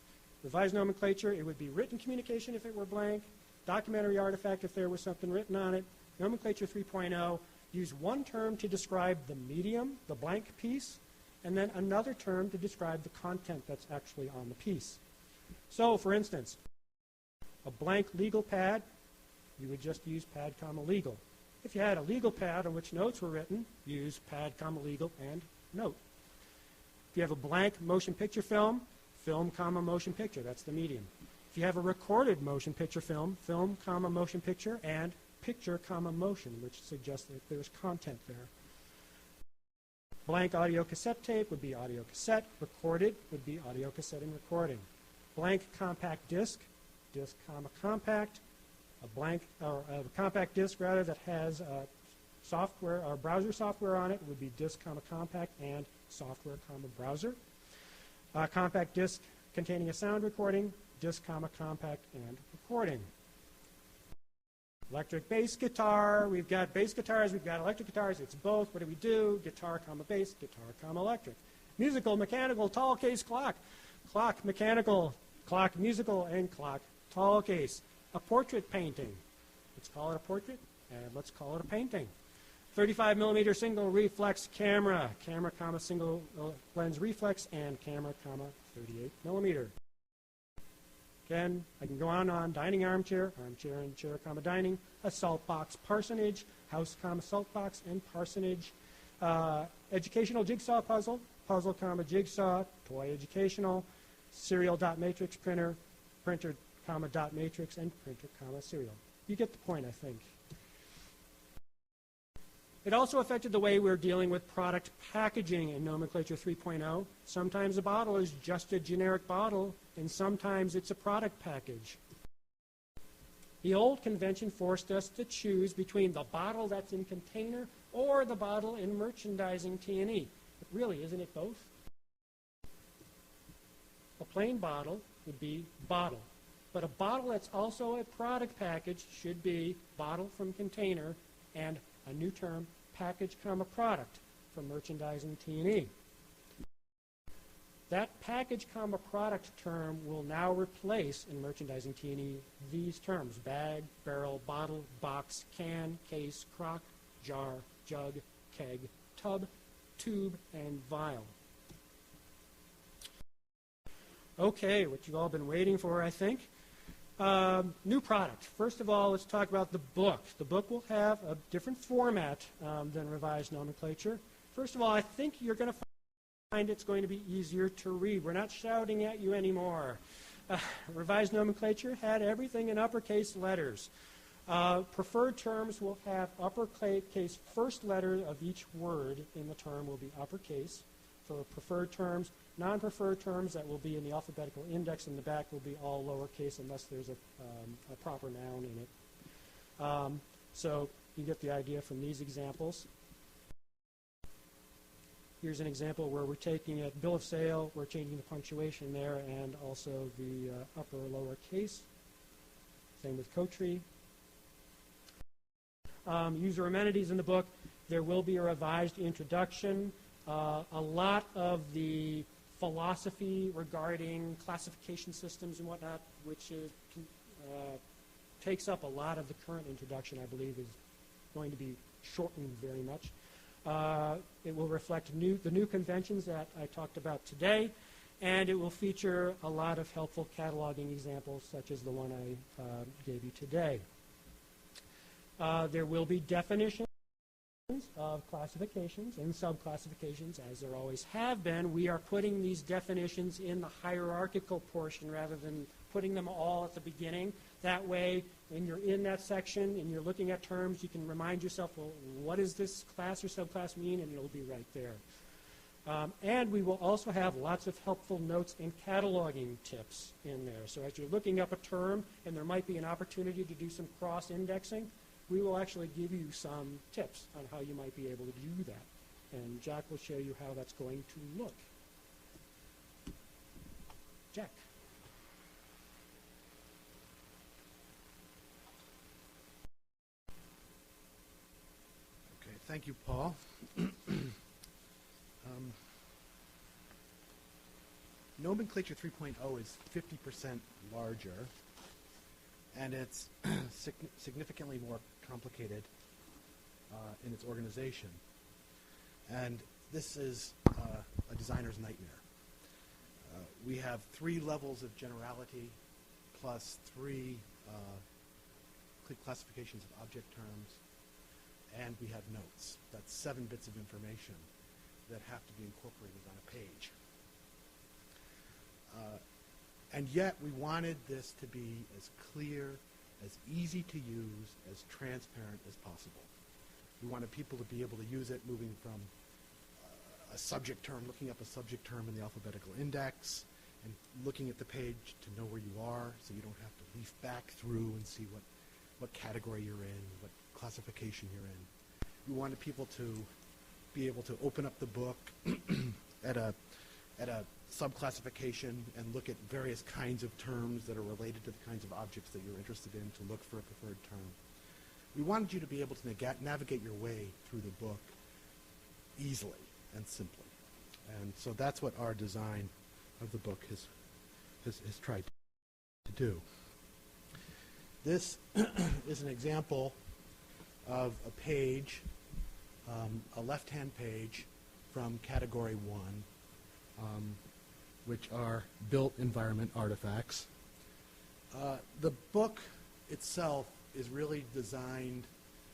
Revised nomenclature, it would be written communication if it were blank, documentary artifact if there was something written on it. Nomenclature 3.0, use one term to describe the medium, the blank piece, and then another term to describe the content that's actually on the piece. So, for instance, a blank legal pad, you would just use pad, legal. If you had a legal pad on which notes were written, use pad, legal, and note. If you have a blank motion picture film, film, motion picture, that's the medium. If you have a recorded motion picture film, film, motion picture, and picture, motion, which suggests that there's content there. Blank audio cassette tape would be audio cassette. Recorded would be audio cassette and recording. Blank compact disc, disc, compact. A blank or a compact disc rather that has software or browser software on it would be disc, compact, and software, browser. Compact disc containing a sound recording, disc, compact, and recording. Electric bass guitar. We've got bass guitars. We've got electric guitars. It's both. What do we do? Guitar, bass. Guitar, electric. Musical, mechanical, tall case clock. Clock, mechanical. Clock, musical, and clock, tall case. A portrait painting. Let's call it a portrait, and let's call it a painting. 35 millimeter single reflex camera. Camera, single lens reflex, and camera, 38 millimeter. Again, I can go on. Dining armchair, armchair and chair, dining. A salt box parsonage, house, salt box, and parsonage. Educational jigsaw puzzle, puzzle, jigsaw, toy educational. Serial dot matrix printer, printer, dot matrix, and printer, serial. You get the point, I think. It also affected the way we're dealing with product packaging in Nomenclature 3.0. Sometimes a bottle is just a generic bottle, and sometimes it's a product package. The old convention forced us to choose between the bottle that's in container or the bottle in merchandising T&E. But really, isn't it both? A plain bottle would be bottle. But a bottle that's also a product package should be bottle from container and a new term, package, product from merchandising T&E. That package, product term will now replace in merchandising T&E these terms: bag, barrel, bottle, box, can, case, crock, jar, jug, keg, tub, tube, and vial. Okay, what you've all been waiting for, I think. New product. First of all, let's talk about the book. The book will have a different format than revised nomenclature. First of all, I think you're going to find it's going to be easier to read. We're not shouting at you anymore. Revised nomenclature had everything in uppercase letters. Preferred terms will have uppercase first letter of each word in the term will be uppercase. For preferred terms, non-preferred terms that will be in the alphabetical index in the back will be all lowercase unless there's a proper noun in it. So you get the idea from these examples. Here's an example where we're taking a bill of sale, we're changing the punctuation there and also the upper or lower case. Same with Cotree. User amenities in the book. There will be a revised introduction. A lot of the philosophy regarding classification systems and whatnot, which takes up a lot of the current introduction, I believe, is going to be shortened very much. It will reflect the new conventions that I talked about today, and it will feature a lot of helpful cataloging examples, such as the one I gave you today. There will be definitions of classifications and subclassifications, as there always have been. We are putting these definitions in the hierarchical portion rather than putting them all at the beginning. That way, when you're in that section and you're looking at terms, you can remind yourself, well, what does this class or subclass mean? And it'll be right there. And we will also have lots of helpful notes and cataloging tips in there. So as you're looking up a term and there might be an opportunity to do some cross-indexing, we will actually give you some tips on how you might be able to do that. And Jack will show you how that's going to look. Jack. Okay, thank you, Paul. Nomenclature 3.0 is 50% larger, and it's significantly more complicated in its organization. And this is a designer's nightmare. We have 3 levels of generality plus 3 classifications of object terms, and we have notes. That's 7 bits of information that have to be incorporated on a page. And yet we wanted this to be as clear, as easy to use, as transparent as possible. We wanted people to be able to use it moving from a subject term, looking up a subject term in the alphabetical index, and looking at the page to know where you are, so you don't have to leaf back through and see what category you're in, what classification you're in. We wanted people to be able to open up the book at a subclassification and look at various kinds of terms that are related to the kinds of objects that you're interested in to look for a preferred term. We wanted you to be able to navigate your way through the book easily and simply. And so that's what our design of the book has tried to do. This is an example of a page, a left-hand page from Category 1, which are built environment artifacts. The book itself is really designed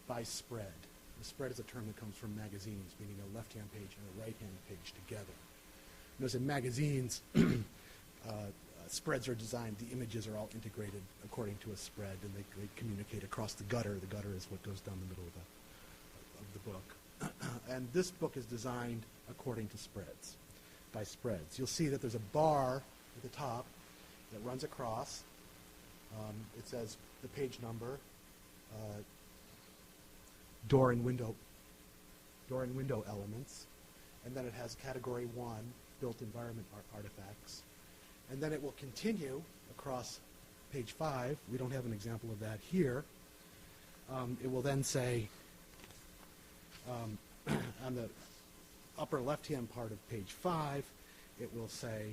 by spread. The spread is a term that comes from magazines, meaning a left-hand page and a right-hand page together. Notice in magazines, spreads are designed, the images are all integrated according to a spread, and they communicate across the gutter. The gutter is what goes down the middle of the book. And this book is designed according to spreads, by spreads. You'll see that there's a bar at the top that runs across. It says the page number, door and window elements, and then it has Category 1, built environment artifacts. And then it will continue across page 5. We don't have an example of that here. It will then say, on the upper left-hand part of page 5, it will say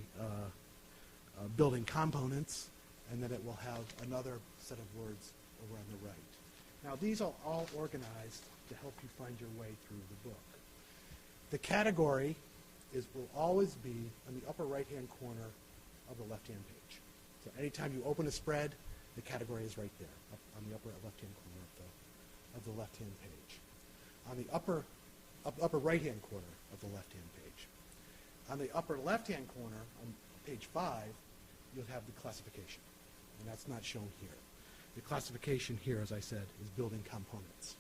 building components, and then it will have another set of words over on the right. Now, these are all organized to help you find your way through the book. The category will always be on the upper right-hand corner of the left-hand page. So anytime you open a spread, the category is right there, up on the upper left-hand corner of the left-hand page. On the upper right-hand corner of the left-hand page. On the upper left-hand corner, on page 5, you'll have the classification, and that's not shown here. The classification here, as I said, is building components.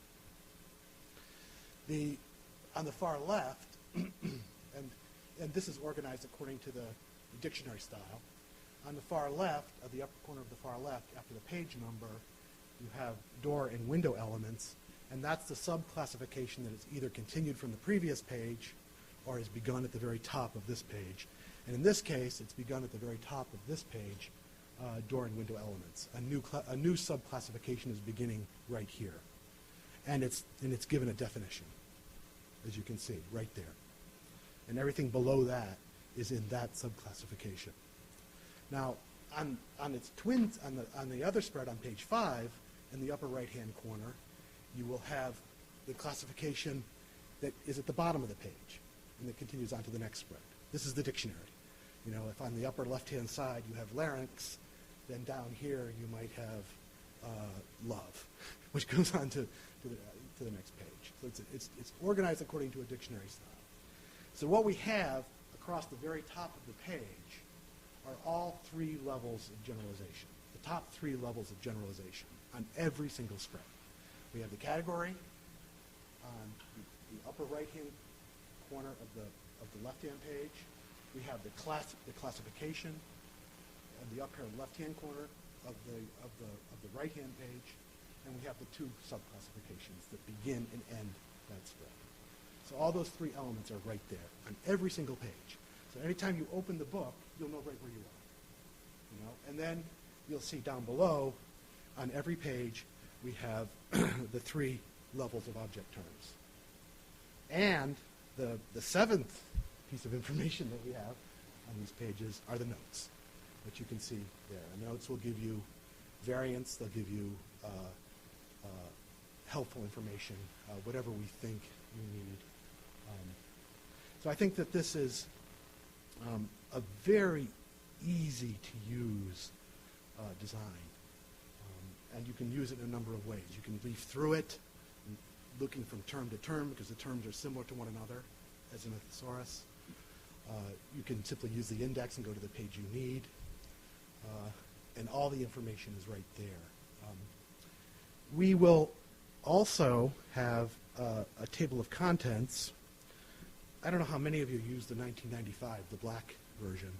On the far left, and this is organized according to the dictionary style. On the far left, at the upper corner of the far left, after the page number, you have door and window elements, and that's the sub-classification that is either continued from the previous page or is begun at the very top of this page. And in this case, it's begun at the very top of this page, door and window elements. A new sub-classification is beginning right here. And it's given a definition, as you can see, right there. And everything below that is in that sub-classification. Now, on its twins, on the other spread on page 5, in the upper right-hand corner, you will have the classification that is at the bottom of the page, and that continues on to the next spread. This is the dictionary. You know, if on the upper left-hand side you have larynx, then down here you might have love, which goes on to the next page. So it's organized according to a dictionary style. So what we have across the very top of the page are all three levels of generalization, the top three levels of generalization on every single spread. We have the category on the upper right-hand corner of the left-hand page. We have the classification on the upper left-hand corner of the right-hand page, and we have the two sub-classifications that begin and end that spread. So all those three elements are right there on every single page. So anytime you open the book, you'll know right where you are. And then you'll see down below on every page we have the three levels of object terms. And the seventh piece of information that we have on these pages are the notes, which you can see there. And notes will give you variants, they'll give you helpful information, whatever we think you need. So I think that this is a very easy to use design. And you can use it in a number of ways. You can leaf through it, looking from term to term, because the terms are similar to one another, as in a thesaurus. You can simply use the index and go to the page you need. And all the information is right there. We will also have a table of contents. I don't know how many of you used the 1995, the black version,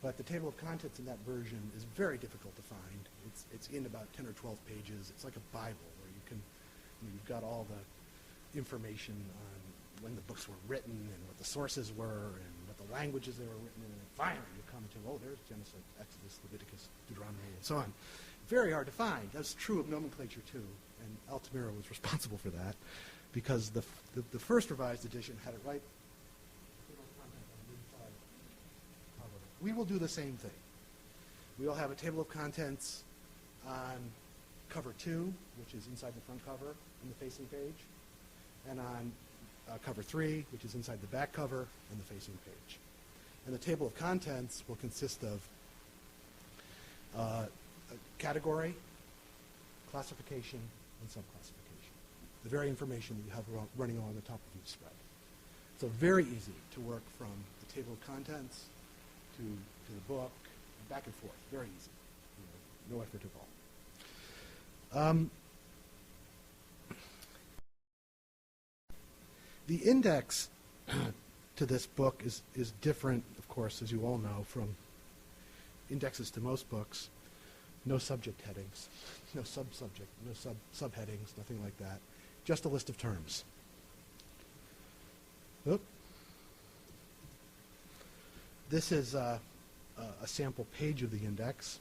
but the table of contents in that version is very difficult to find. It's in about 10 or 12 pages. It's like a Bible where you've got all the information on when the books were written and what the sources were and what the languages they were written in. And finally, you come to, oh, there's Genesis, Exodus, Leviticus, Deuteronomy, and so on. Very hard to find. That's true of nomenclature, too. And Altamira was responsible for that because the first revised edition had it right. We will do the same thing. We will have a table of contents on cover 2, which is inside the front cover and the facing page, and on cover 3, which is inside the back cover and the facing page. And the table of contents will consist of a category, classification, and subclassification. The very information that you have running along the top of each spread. So very easy to work from the table of contents to the book, back and forth. Very easy. No effort at all. The index to this book is different, of course, as you all know, from indexes to most books. No subject headings, no subsubject, no subheadings, nothing like that. Just a list of terms. Oop. This is a sample page of the index.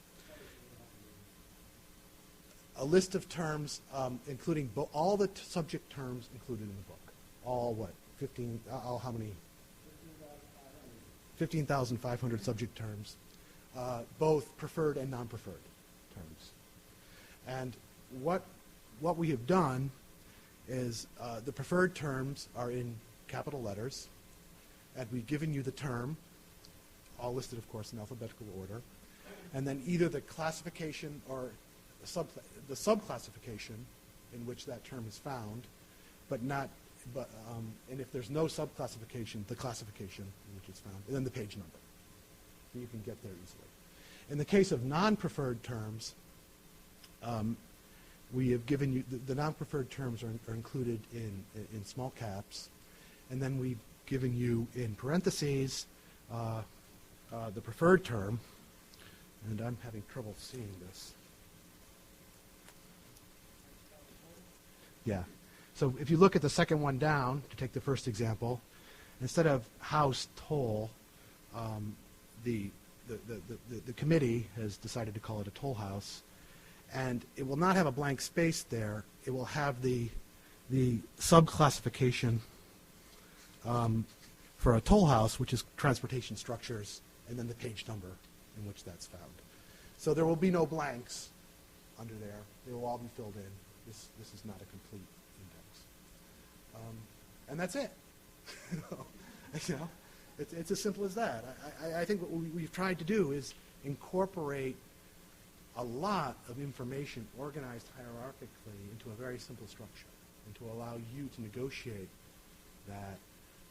A list of terms, including all the subject terms included in the book. All what? 15, how many? 15,500 subject terms, both preferred and non-preferred terms. And what we have done is the preferred terms are in capital letters, and we've given you the term, all listed, of course, in alphabetical order, and then either the classification or the subclassification in which that term is found, and if there's no subclassification, the classification in which it's found, and then the page number. So you can get there easily. In the case of non-preferred terms, we have given you, the non-preferred terms are included in small caps, and then we've given you in parentheses the preferred term, and I'm having trouble seeing this. Yeah. So if you look at the second one down, to take the first example, instead of house toll, the committee has decided to call it a toll house, and it will not have a blank space there. It will have the subclassification for a toll house, which is transportation structures, and then the page number in which that's found. So there will be no blanks under there. They will all be filled in. This is not a complete index. And that's it. It's as simple as that. I think what we've tried to do is incorporate a lot of information organized hierarchically into a very simple structure, and to allow you to negotiate that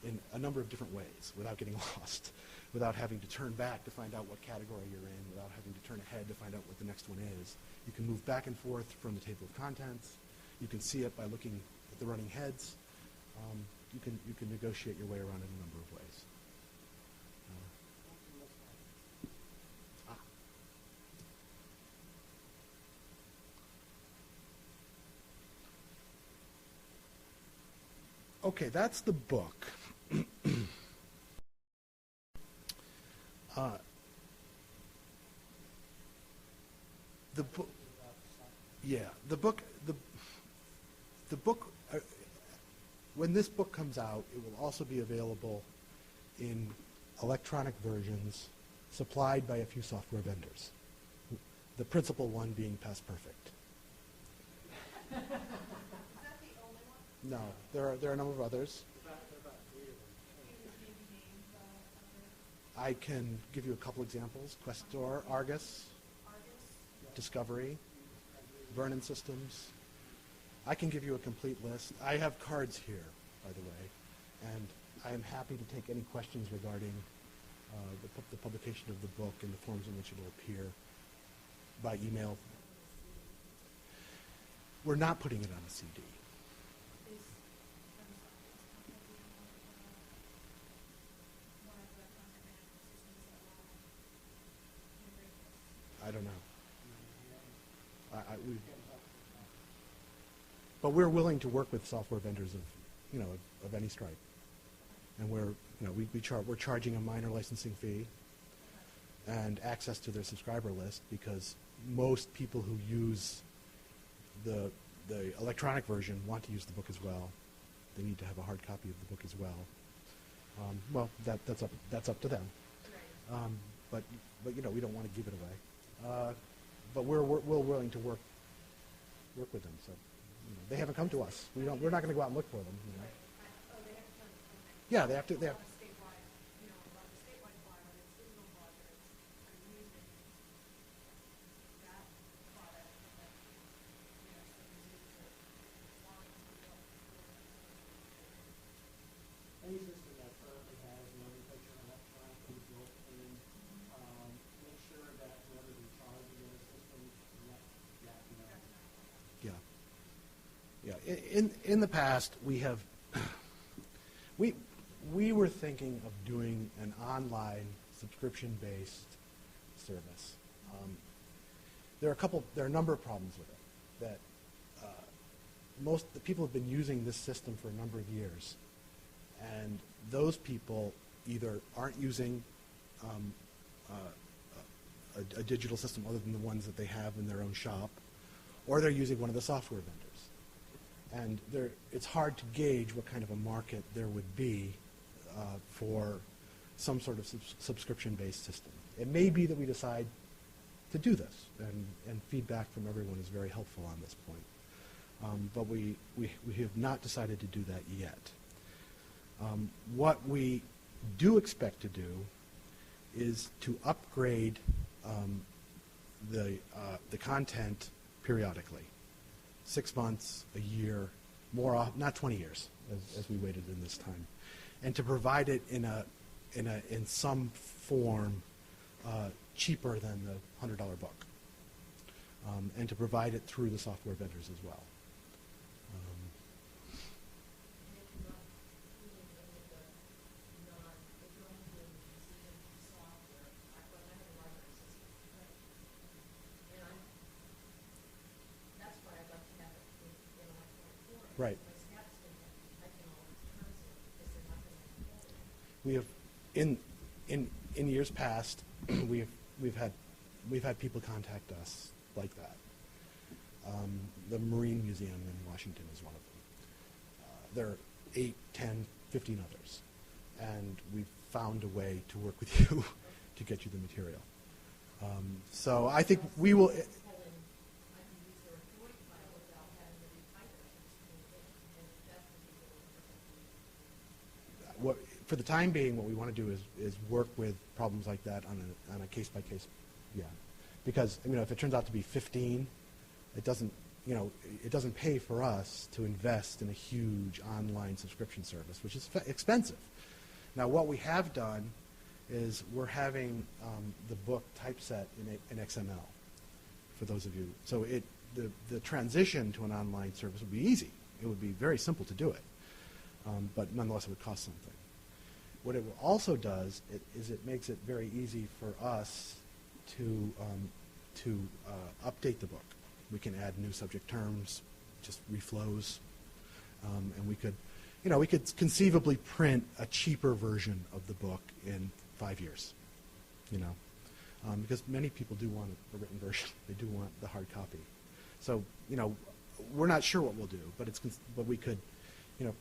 in a number of different ways without getting lost, without having to turn back to find out what category you're in, without having to turn ahead to find out what the next one is. You can move back and forth from the table of contents. You can see it by looking at the running heads. You can negotiate your way around in a number of ways. Okay, that's the book. The book. Yeah, the book. The book. When this book comes out, it will also be available in electronic versions supplied by a few software vendors. The principal one being Past Perfect. No, there are a number of others. I can give you a couple examples. Questor, Argus, Discovery, Vernon Systems. I can give you a complete list. I have cards here, by the way, and I am happy to take any questions regarding the publication of the book and the forms in which it will appear by email. We're not putting it on a CD. I don't know. But we're willing to work with software vendors of any stripe, and we're charging a minor licensing fee and access to their subscriber list, because most people who use the electronic version want to use the book as well. They need to have a hard copy of the book as well. Well, that's up to them. But we don't want to give it away. But we're willing to work with them. So they haven't come to us. We're not going to go out and look for them. Yeah, they have to. Any system that currently has nomenclature electronically built in, make sure that whoever is in charge of their system let that know. Yeah. In the past, we have we were thinking of doing an online subscription-based service. There are a number of problems with it. That most the people have been using this system for a number of years, and those people either aren't using a digital system other than the ones that they have in their own shop, or they're using one of the software vendors. And it's hard to gauge what kind of a market there would be for some sort of subscription-based system. It may be that we decide to do this, and feedback from everyone is very helpful on this point. But we have not decided to do that yet. What we do expect to do is to upgrade the content periodically, 6 months, a year, not 20 years as we waited in this time, and to provide it in some form cheaper than the $100 book, and to provide it through the software vendors as well. Right. We have, in years past, we've had people contact us like that. The Marine Museum in Washington is one of them. There are 8, 10, 15 others, and we've found a way to work with you to get you the material. So I think we will. For the time being, what we want to do is work with problems like that on a case-by-case, Because, if it turns out to be 15, it doesn't pay for us to invest in a huge online subscription service, which is expensive. Now, what we have done is we're having the book typeset in XML, for those of you. So the transition to an online service would be easy. It would be very simple to do it, but nonetheless it would cost something. What it also does is it makes it very easy for us to update the book. We can add new subject terms, just reflows, and we could conceivably print a cheaper version of the book in 5 years, because many people do want a written version. They do want the hard copy. So, we're not sure what we'll do, but we could,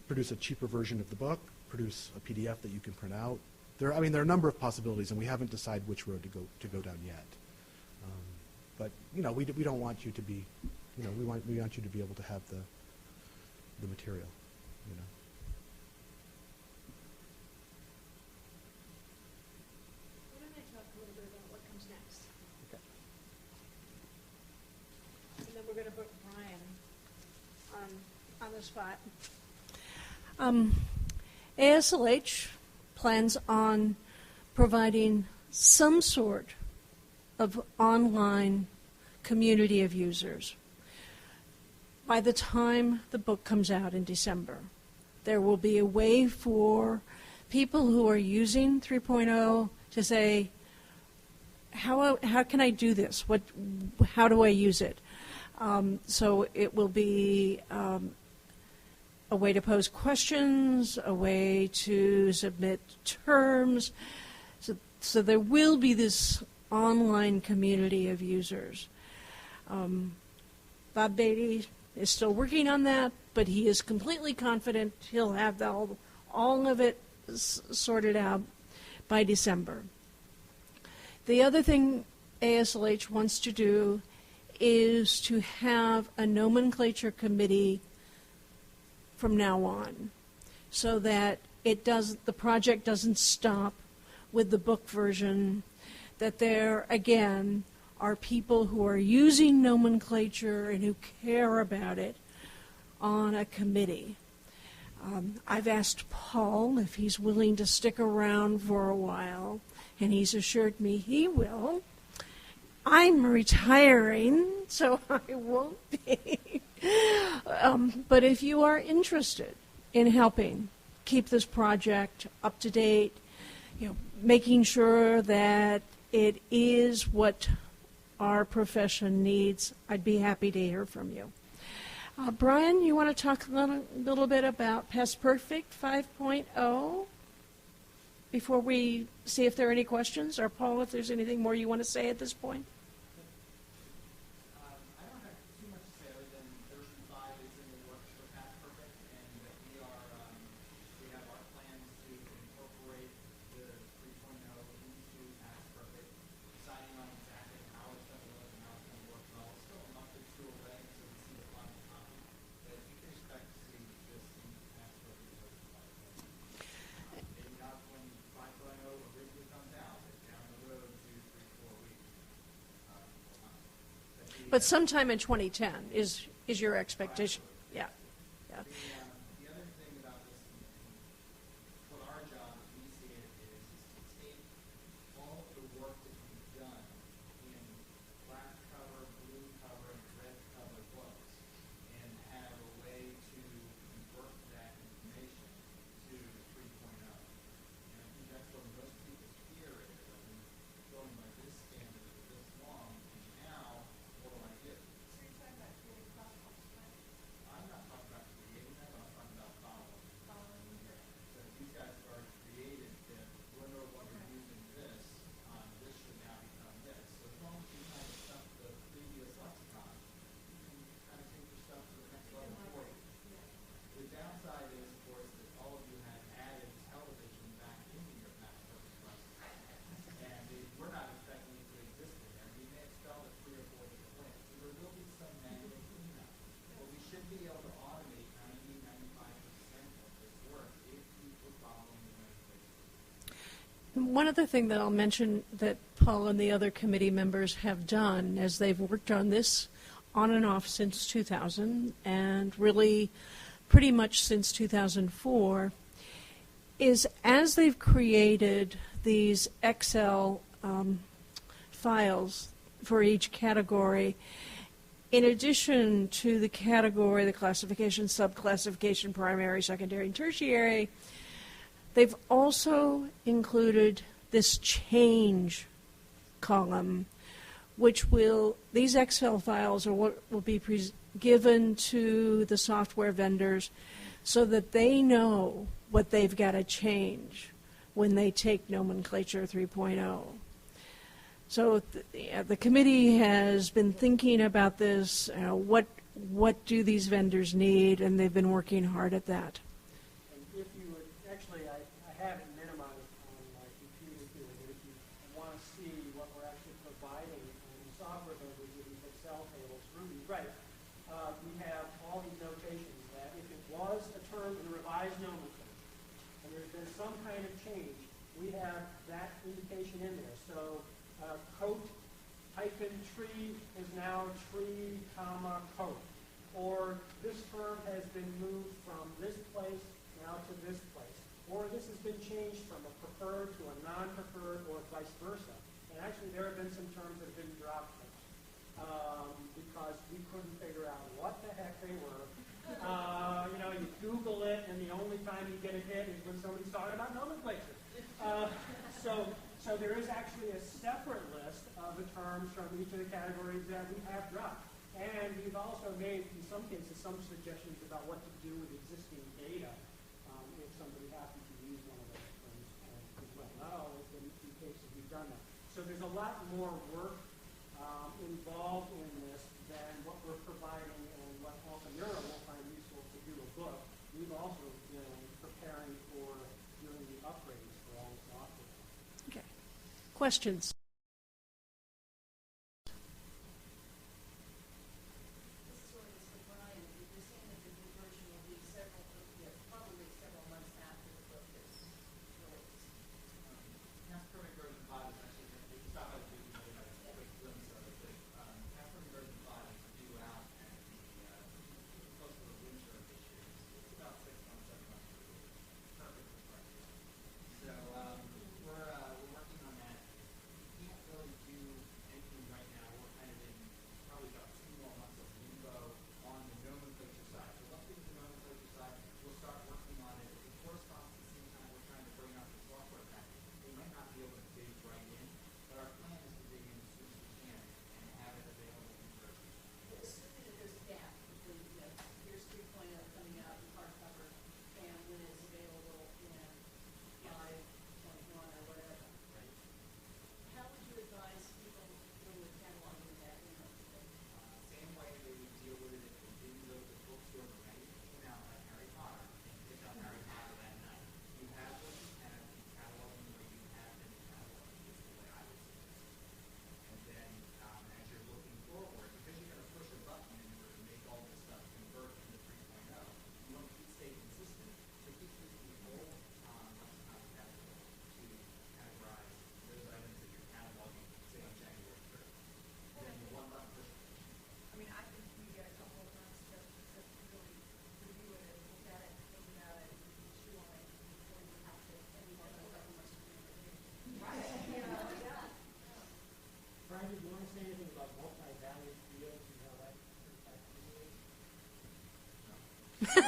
produce a cheaper version of the book, produce a PDF that you can print out. There are a number of possibilities, and we haven't decided which road to go down yet. But we don't want you to be, we want you to be able to have the material, Why don't I talk a little bit about what comes next? Okay. And then we're going to put Brian on the spot. AASLH plans on providing some sort of online community of users. By the time the book comes out in December, there will be a way for people who are using 3.0 to say, how can I do this? How do I use it? So it will be a way to pose questions, a way to submit terms. So there will be this online community of users. Bob Beatty is still working on that, but he is completely confident he'll have all of it sorted out by December. The other thing AASLH wants to do is to have a nomenclature committee from now on, so that the project doesn't stop with the book version, that there, again, are people who are using nomenclature and who care about it on a committee. I've asked Paul if he's willing to stick around for a while, and he's assured me he will. I'm retiring, so I won't be. But if you are interested in helping keep this project up to date, making sure that it is what our profession needs, I'd be happy to hear from you. Brian, you want to talk a little bit about Past Perfect 5.0 before we see if there are any questions? Or Paul, if there's anything more you want to say at this point? I don't have too much to say other than version 5 is in the works for Past Perfect, and that we have our plans to incorporate the 3.0 into Past Perfect, deciding on exactly how it's going to look and how it's going to work well. It's still a month or two away until we see the final copy, but you can expect to see this in Past Perfect version 5. Maybe not when 5.0 originally comes out, but down the road 2, 3, 4 weeks. But sometime in 2010 is your expectation. Yeah. The other thing about this, what our job, as we see it, is to take all of the work that we've done in black cover, blue cover, and red cover books, and have a way to convert that information to 3.0. And I think that's what most people's fear is. Going by this standard for this long, and now, what do I do? I'm not talking one other thing that I'll mention that Paul and the other committee members have done as they've worked on this on and off since 2000 and really pretty much since 2004 is as they've created these Excel files for each category, in addition to the category, the classification, subclassification, primary, secondary, and tertiary, they've also included this change column, which these Excel files are what will be given to the software vendors so that they know what they've got to change when they take Nomenclature 3.0. So the committee has been thinking about this, what do these vendors need, and they've been working hard at that. And if you would, actually, I have it minimized on my computer here, but if you want to see what we're actually providing on the software vendors with these Excel tables, Ruby's right. We have all these notations that if it was a term in revised nomenclature, and there's been some kind of change, we have that indication in there. So coat hyphen tree is now tree, comma, coat. Or this term has been moved from this place now to this place. Or this has been changed from a preferred to a non-preferred, or vice versa. And actually there have been some terms that have been dropped because we couldn't figure out what the heck they were. You Google it, and the only time you get a hit is when somebody's talking about nomenclature. So there is actually a separate list of the terms from each of the categories that we have dropped. And we've also made, in some cases, some suggestions about what to do with existing data if somebody happens to use one of those terms as well. Not always, but in some cases we've done that. So there's a lot more work involved in this than what we're providing and what Alphanura will find useful to do a book. We've also been preparing for doing the upgrades for all the software. Okay. Questions? to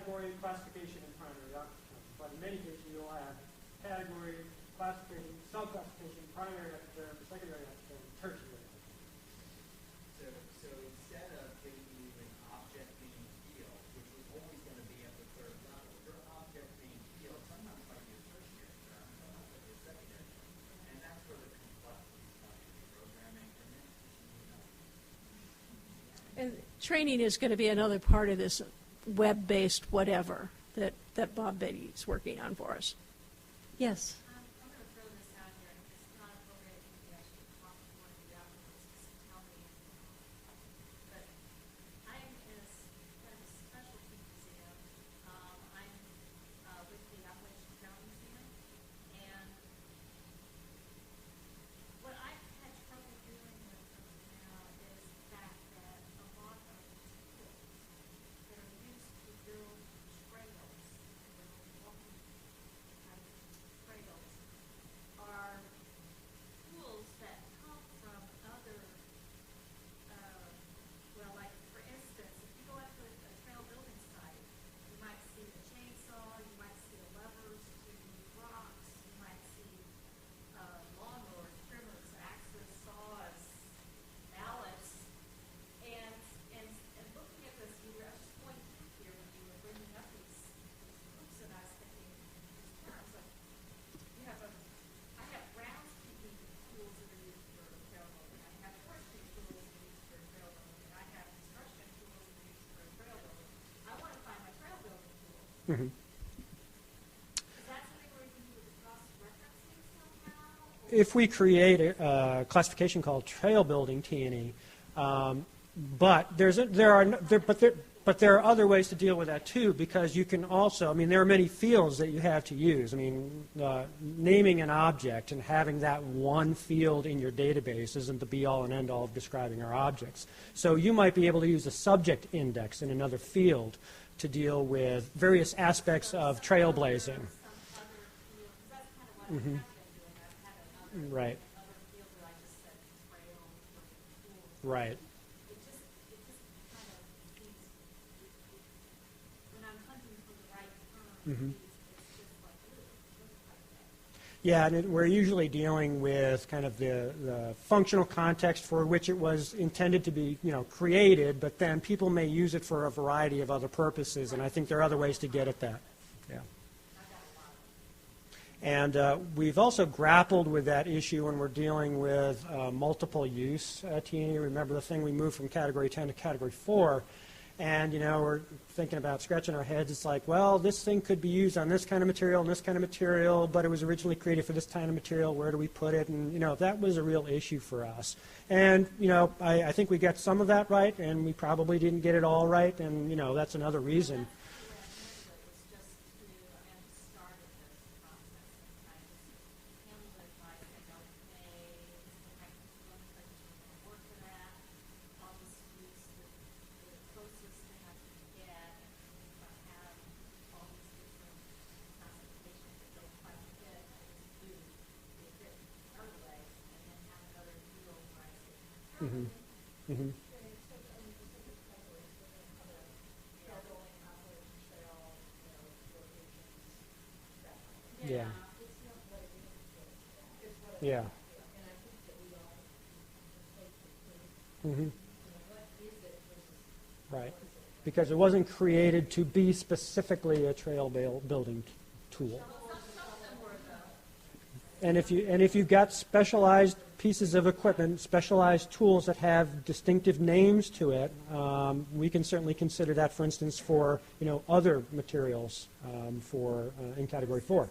category, classification, and primary occupancy. But in many cases, you'll have category, classification, sub-classification, primary occupancy, secondary occupancy, tertiary occupancy. So instead of giving you an object named field, which was always going to be at the third level, your object named field sometimes might be a tertiary term, sometimes might be a secondary term. And that's where the complexity comes in programming. And then And training is going to be another part of this web-based whatever that Bob Beatty is working on for us. Yes. I'm going to throw this out here, and it's not appropriate if you actually talk to one of the applicants, just tell me. But I'm in a kind of a specialty museum. I'm with the AASLH Annual Meeting, and what I've had trouble doing with now is the fact that a lot of tools that are used to build trails, walking kind of trails, are tools that come from other, well, like for instance, if you go out to a trail building site, you might see a chainsaw, you might see the levers to move rocks, you might see lawnmowers, trimmers, axes, saws, mallets, and looking at this, I was just going through here when you were bringing up these groups, and I was thinking these terms like I have groundskeeping tools that are used for trail building, I have forestry tools that are used for trail building, and I have construction tools that are used for trail building. I want to find my trail building tool. Mm-hmm. Is that something where you can do with cross-referencing somehow? If we create a classification called trail building T&E, but there are other ways to deal with that too, because you can also, I mean, there are many fields that you have to use. I mean, naming an object and having that one field in your database isn't the be-all and end-all of describing our objects. So you might be able to use a subject index in another field to deal with various aspects of trailblazing. Some other field, 'cause that's kind of what I've been doing. I've had another Right. field that I just said trail building tools. Right. It just kind of seems, when I'm hunting for the right term, it's just like, ooh, looks like that. Yeah, and we're usually dealing with kind of the functional context for which it was intended to be, created, but then people may use it for a variety of other purposes, and I think there are other ways to get at that. Yeah. And we've also grappled with that issue when we're dealing with multiple use T&E. Remember the thing we moved from Category 10 to Category 4, and we're thinking about scratching our heads. It's like, well, this thing could be used on this kind of material and this kind of material, but it was originally created for this kind of material. Where do we put it? And that was a real issue for us. And I think we got some of that right, and we probably didn't get it all right, and that's another reason. Mm-hmm. Mm-hmm. Yeah. Yeah. Mm-hmm. Right. Because it wasn't created to be specifically a trail building tool. And if you've got specialized pieces of equipment, specialized tools that have distinctive names to it, we can certainly consider that, for instance, for other materials in Category 4.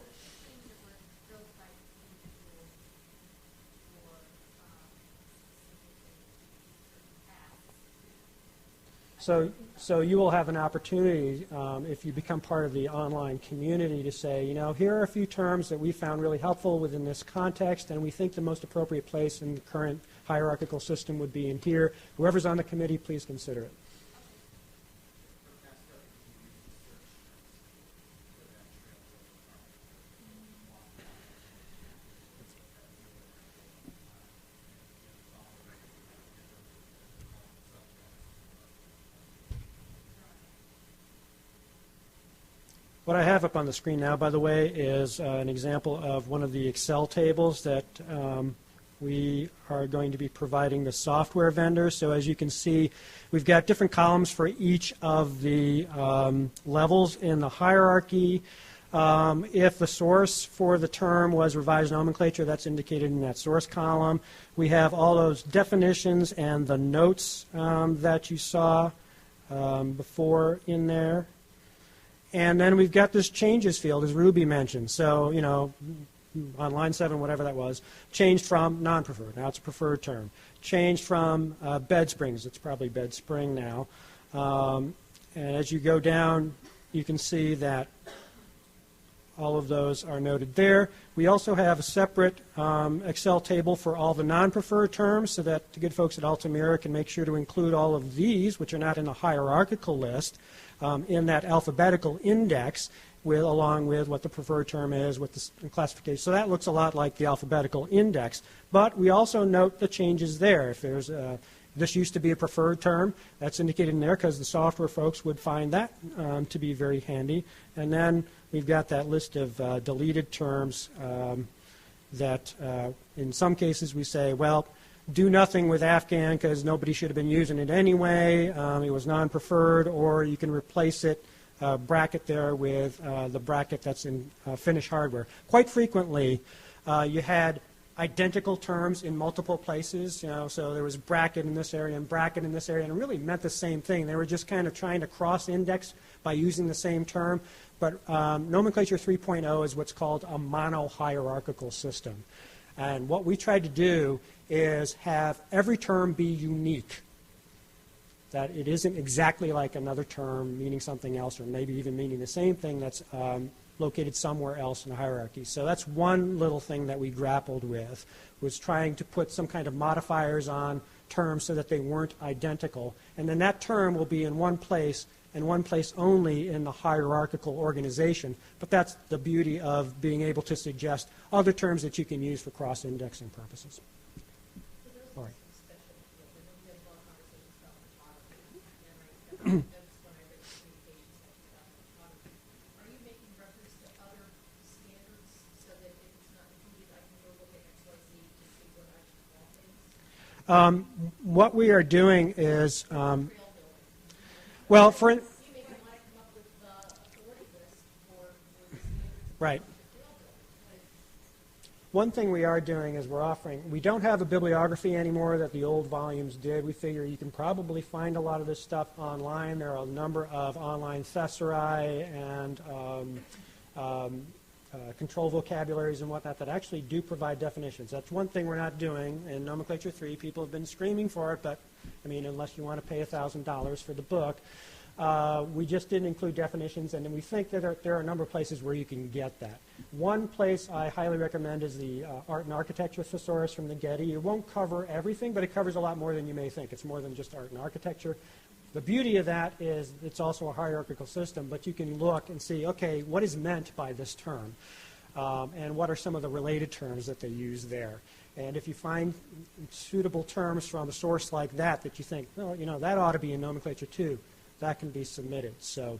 So you will have an opportunity, if you become part of the online community, to say, here are a few terms that we found really helpful within this context, and we think the most appropriate place in the current hierarchical system would be in here. Whoever's on the committee, please consider it. What I have up on the screen now, by the way, is an example of one of the Excel tables that we are going to be providing the software vendor. So as you can see, we've got different columns for each of the levels in the hierarchy. If the source for the term was revised nomenclature, that's indicated in that source column. We have all those definitions and the notes that you saw before in there. And then we've got this changes field, as Ruby mentioned. So, you know, on line 7, whatever that was, changed from non-preferred. Now it's a preferred term. Changed from bed springs. It's probably bed spring now. And as you go down, you can see that all of those are noted there. We also have a separate Excel table for all the non-preferred terms so that the good folks at Altamira can make sure to include all of these, which are not in the hierarchical list, in that alphabetical index along with what the preferred term is with the classification. So that looks a lot like the alphabetical index. But we also note the changes there. If there's this used to be a preferred term, that's indicated in there because the software folks would find that to be very handy. And then we've got that list of deleted terms that in some cases we say, well, do nothing with Afghan because nobody should have been using it anyway. It was non-preferred, or you can replace it, bracket there with the bracket that's in Finnish hardware. Quite frequently, you had identical terms in multiple places. You know, so there was bracket in this area and bracket in this area, and it really meant the same thing. They were just kind of trying to cross-index by using the same term. But Nomenclature 3.0 is what's called a mono-hierarchical system. And what we tried to do is have every term be unique, that it isn't exactly like another term meaning something else or maybe even meaning the same thing that's located somewhere else in the hierarchy. So that's one little thing that we grappled with, was trying to put some kind of modifiers on terms so that they weren't identical. And then that term will be in one place and one place only in the hierarchical organization. But that's the beauty of being able to suggest other terms that you can use for cross-indexing purposes. All right. What we are doing is, well, for right. One thing we are doing is we're offering, we don't have a bibliography anymore that the old volumes did. We figure you can probably find a lot of this stuff online. There are a number of online thesauri and control vocabularies and whatnot that actually do provide definitions. That's one thing we're not doing in Nomenclature 3. People have been screaming for it, but I mean, unless you want to pay $1,000 for the book, we just didn't include definitions, and then we think that there are a number of places where you can get that. One place I highly recommend is the Art and Architecture Thesaurus from the Getty. It won't cover everything, but it covers a lot more than you may think. It's more than just art and architecture. The beauty of that is it's also a hierarchical system, but you can look and see, okay, what is meant by this term? And what are some of the related terms that they use there? And if you find suitable terms from a source like that that you think, oh, you know, that ought to be in Nomenclature too, that can be submitted. So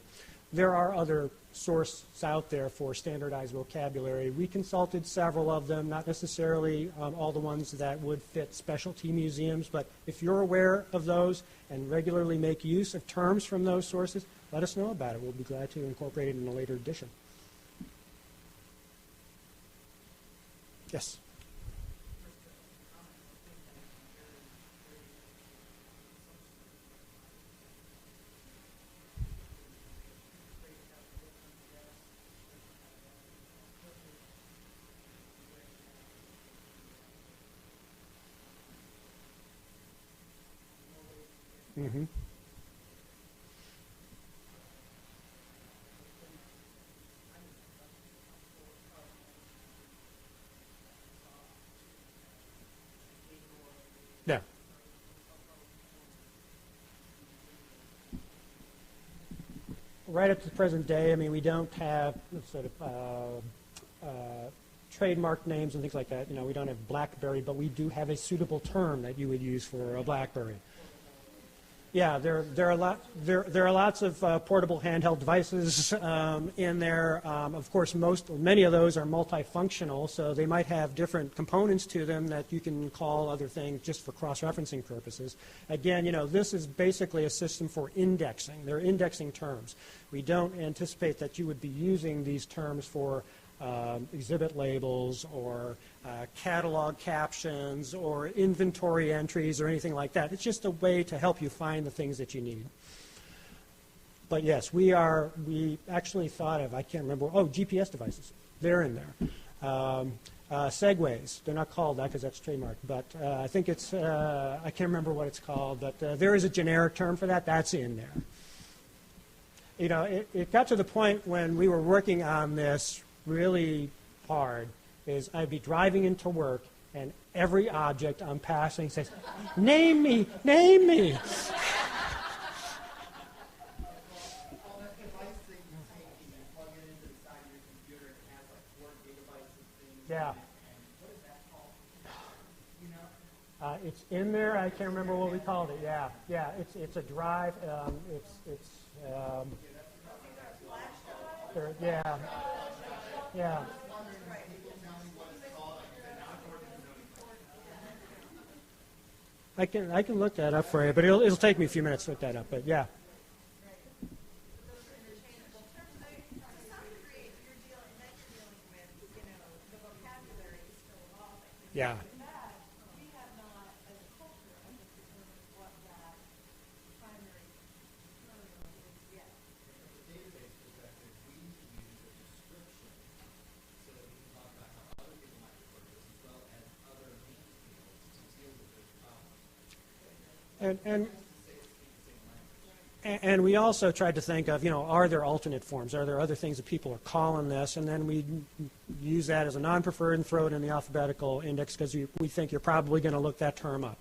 there are other sources out there for standardized vocabulary. We consulted several of them, not necessarily all the ones that would fit specialty museums, but if you're aware of those and regularly make use of terms from those sources, let us know about it. We'll be glad to incorporate it in a later edition. Yes? Mm-hmm. Yeah. Right up to the present day, I mean, we don't have sort of trademark names and things like that. You know, we don't have BlackBerry, but we do have a suitable term that you would use for a BlackBerry. Yeah, there are lots of portable handheld devices in there. Of course, many of those are multifunctional, so they might have different components to them that you can call other things just for cross-referencing purposes. Again, this is basically a system for indexing. They're indexing terms. We don't anticipate that you would be using these terms for exhibit labels or catalog captions or inventory entries or anything like that. It's just a way to help you find the things that you need. But yes, we actually thought of, I can't remember, GPS devices. They're in there. Segways, they're not called that because that's trademarked, but I think it's, I can't remember what it's called, but there is a generic term for that. That's in there. It got to the point when we were working on this really hard is I'd be driving into work and every object I'm passing says, name me, name me. All that device thing you take and you plug it into the side of your computer and it has like 4 gigabytes of things. Yeah. And what is that called? You know? It's in there. I can't remember what we called it. Yeah, yeah. It's a drive. Yeah, yeah. I can look that up for you, but it'll take me a few minutes to look that up. But yeah. Yeah. And we also tried to think of, are there alternate forms? Are there other things that people are calling this? And then we use that as a non-preferred and throw it in the alphabetical index because we think you're probably going to look that term up.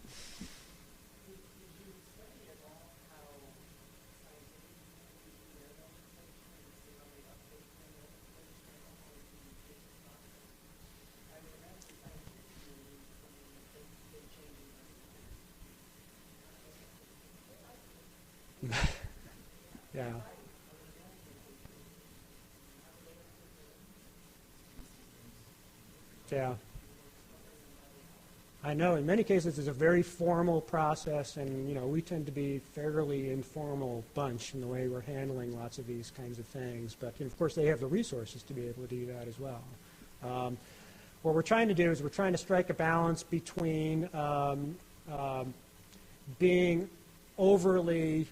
Yeah. Yeah. I know in many cases it's a very formal process, and we tend to be fairly informal bunch in the way we're handling lots of these kinds of things. But of course they have the resources to be able to do that as well. What we're trying to do is we're trying to strike a balance between being overly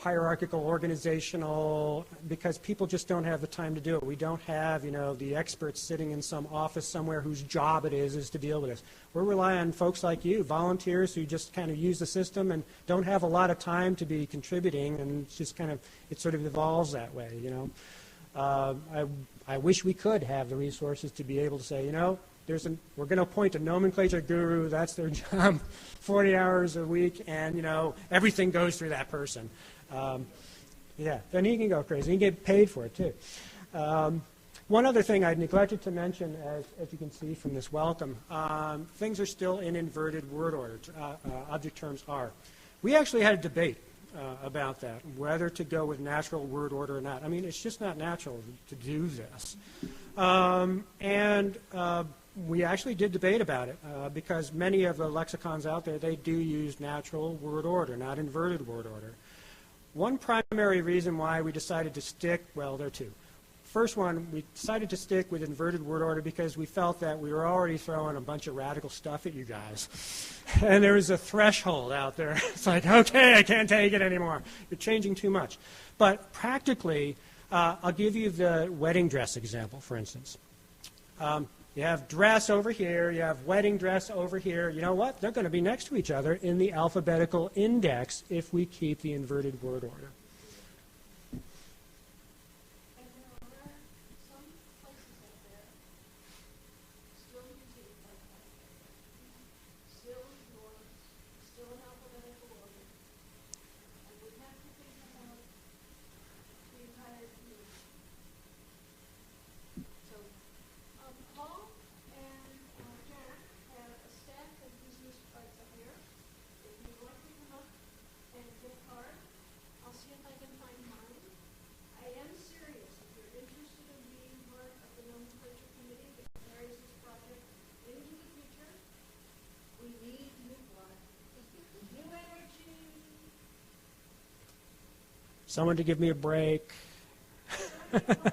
hierarchical, organizational, because people just don't have the time to do it. We don't have, the experts sitting in some office somewhere whose job it is to deal with this. We're relying on folks like you, volunteers who just kind of use the system and don't have a lot of time to be contributing, and it's just it sort of evolves that way, I wish we could have the resources to be able to say, we're going to appoint a nomenclature guru, that's their job, 40 hours a week, and, everything goes through that person. Yeah, then he can go crazy. He can get paid for it, too. One other thing I neglected to mention, as you can see from this welcome, things are still in inverted word order. Object terms are. We actually had a debate about that, whether to go with natural word order or not. I mean, it's just not natural to do this. We actually did debate about it because many of the lexicons out there, they do use natural word order, not inverted word order. One primary reason why we decided to stick, well, there are two. First one, we decided to stick with inverted word order because we felt that we were already throwing a bunch of radical stuff at you guys. And there was a threshold out there. It's like, okay, I can't take it anymore. You're changing too much. But practically, I'll give you the wedding dress example, for instance. You have dress over here, you have wedding dress over here. You know what? They're going to be next to each other in the alphabetical index if we keep the inverted word order. And there are some places out there still using it like that. Still in yours, still in alphabetical order. And we have to think about the entire view. So, Paul and Jack have a stack of business cards up here. If you'd like to Someone to give me a break. Some of the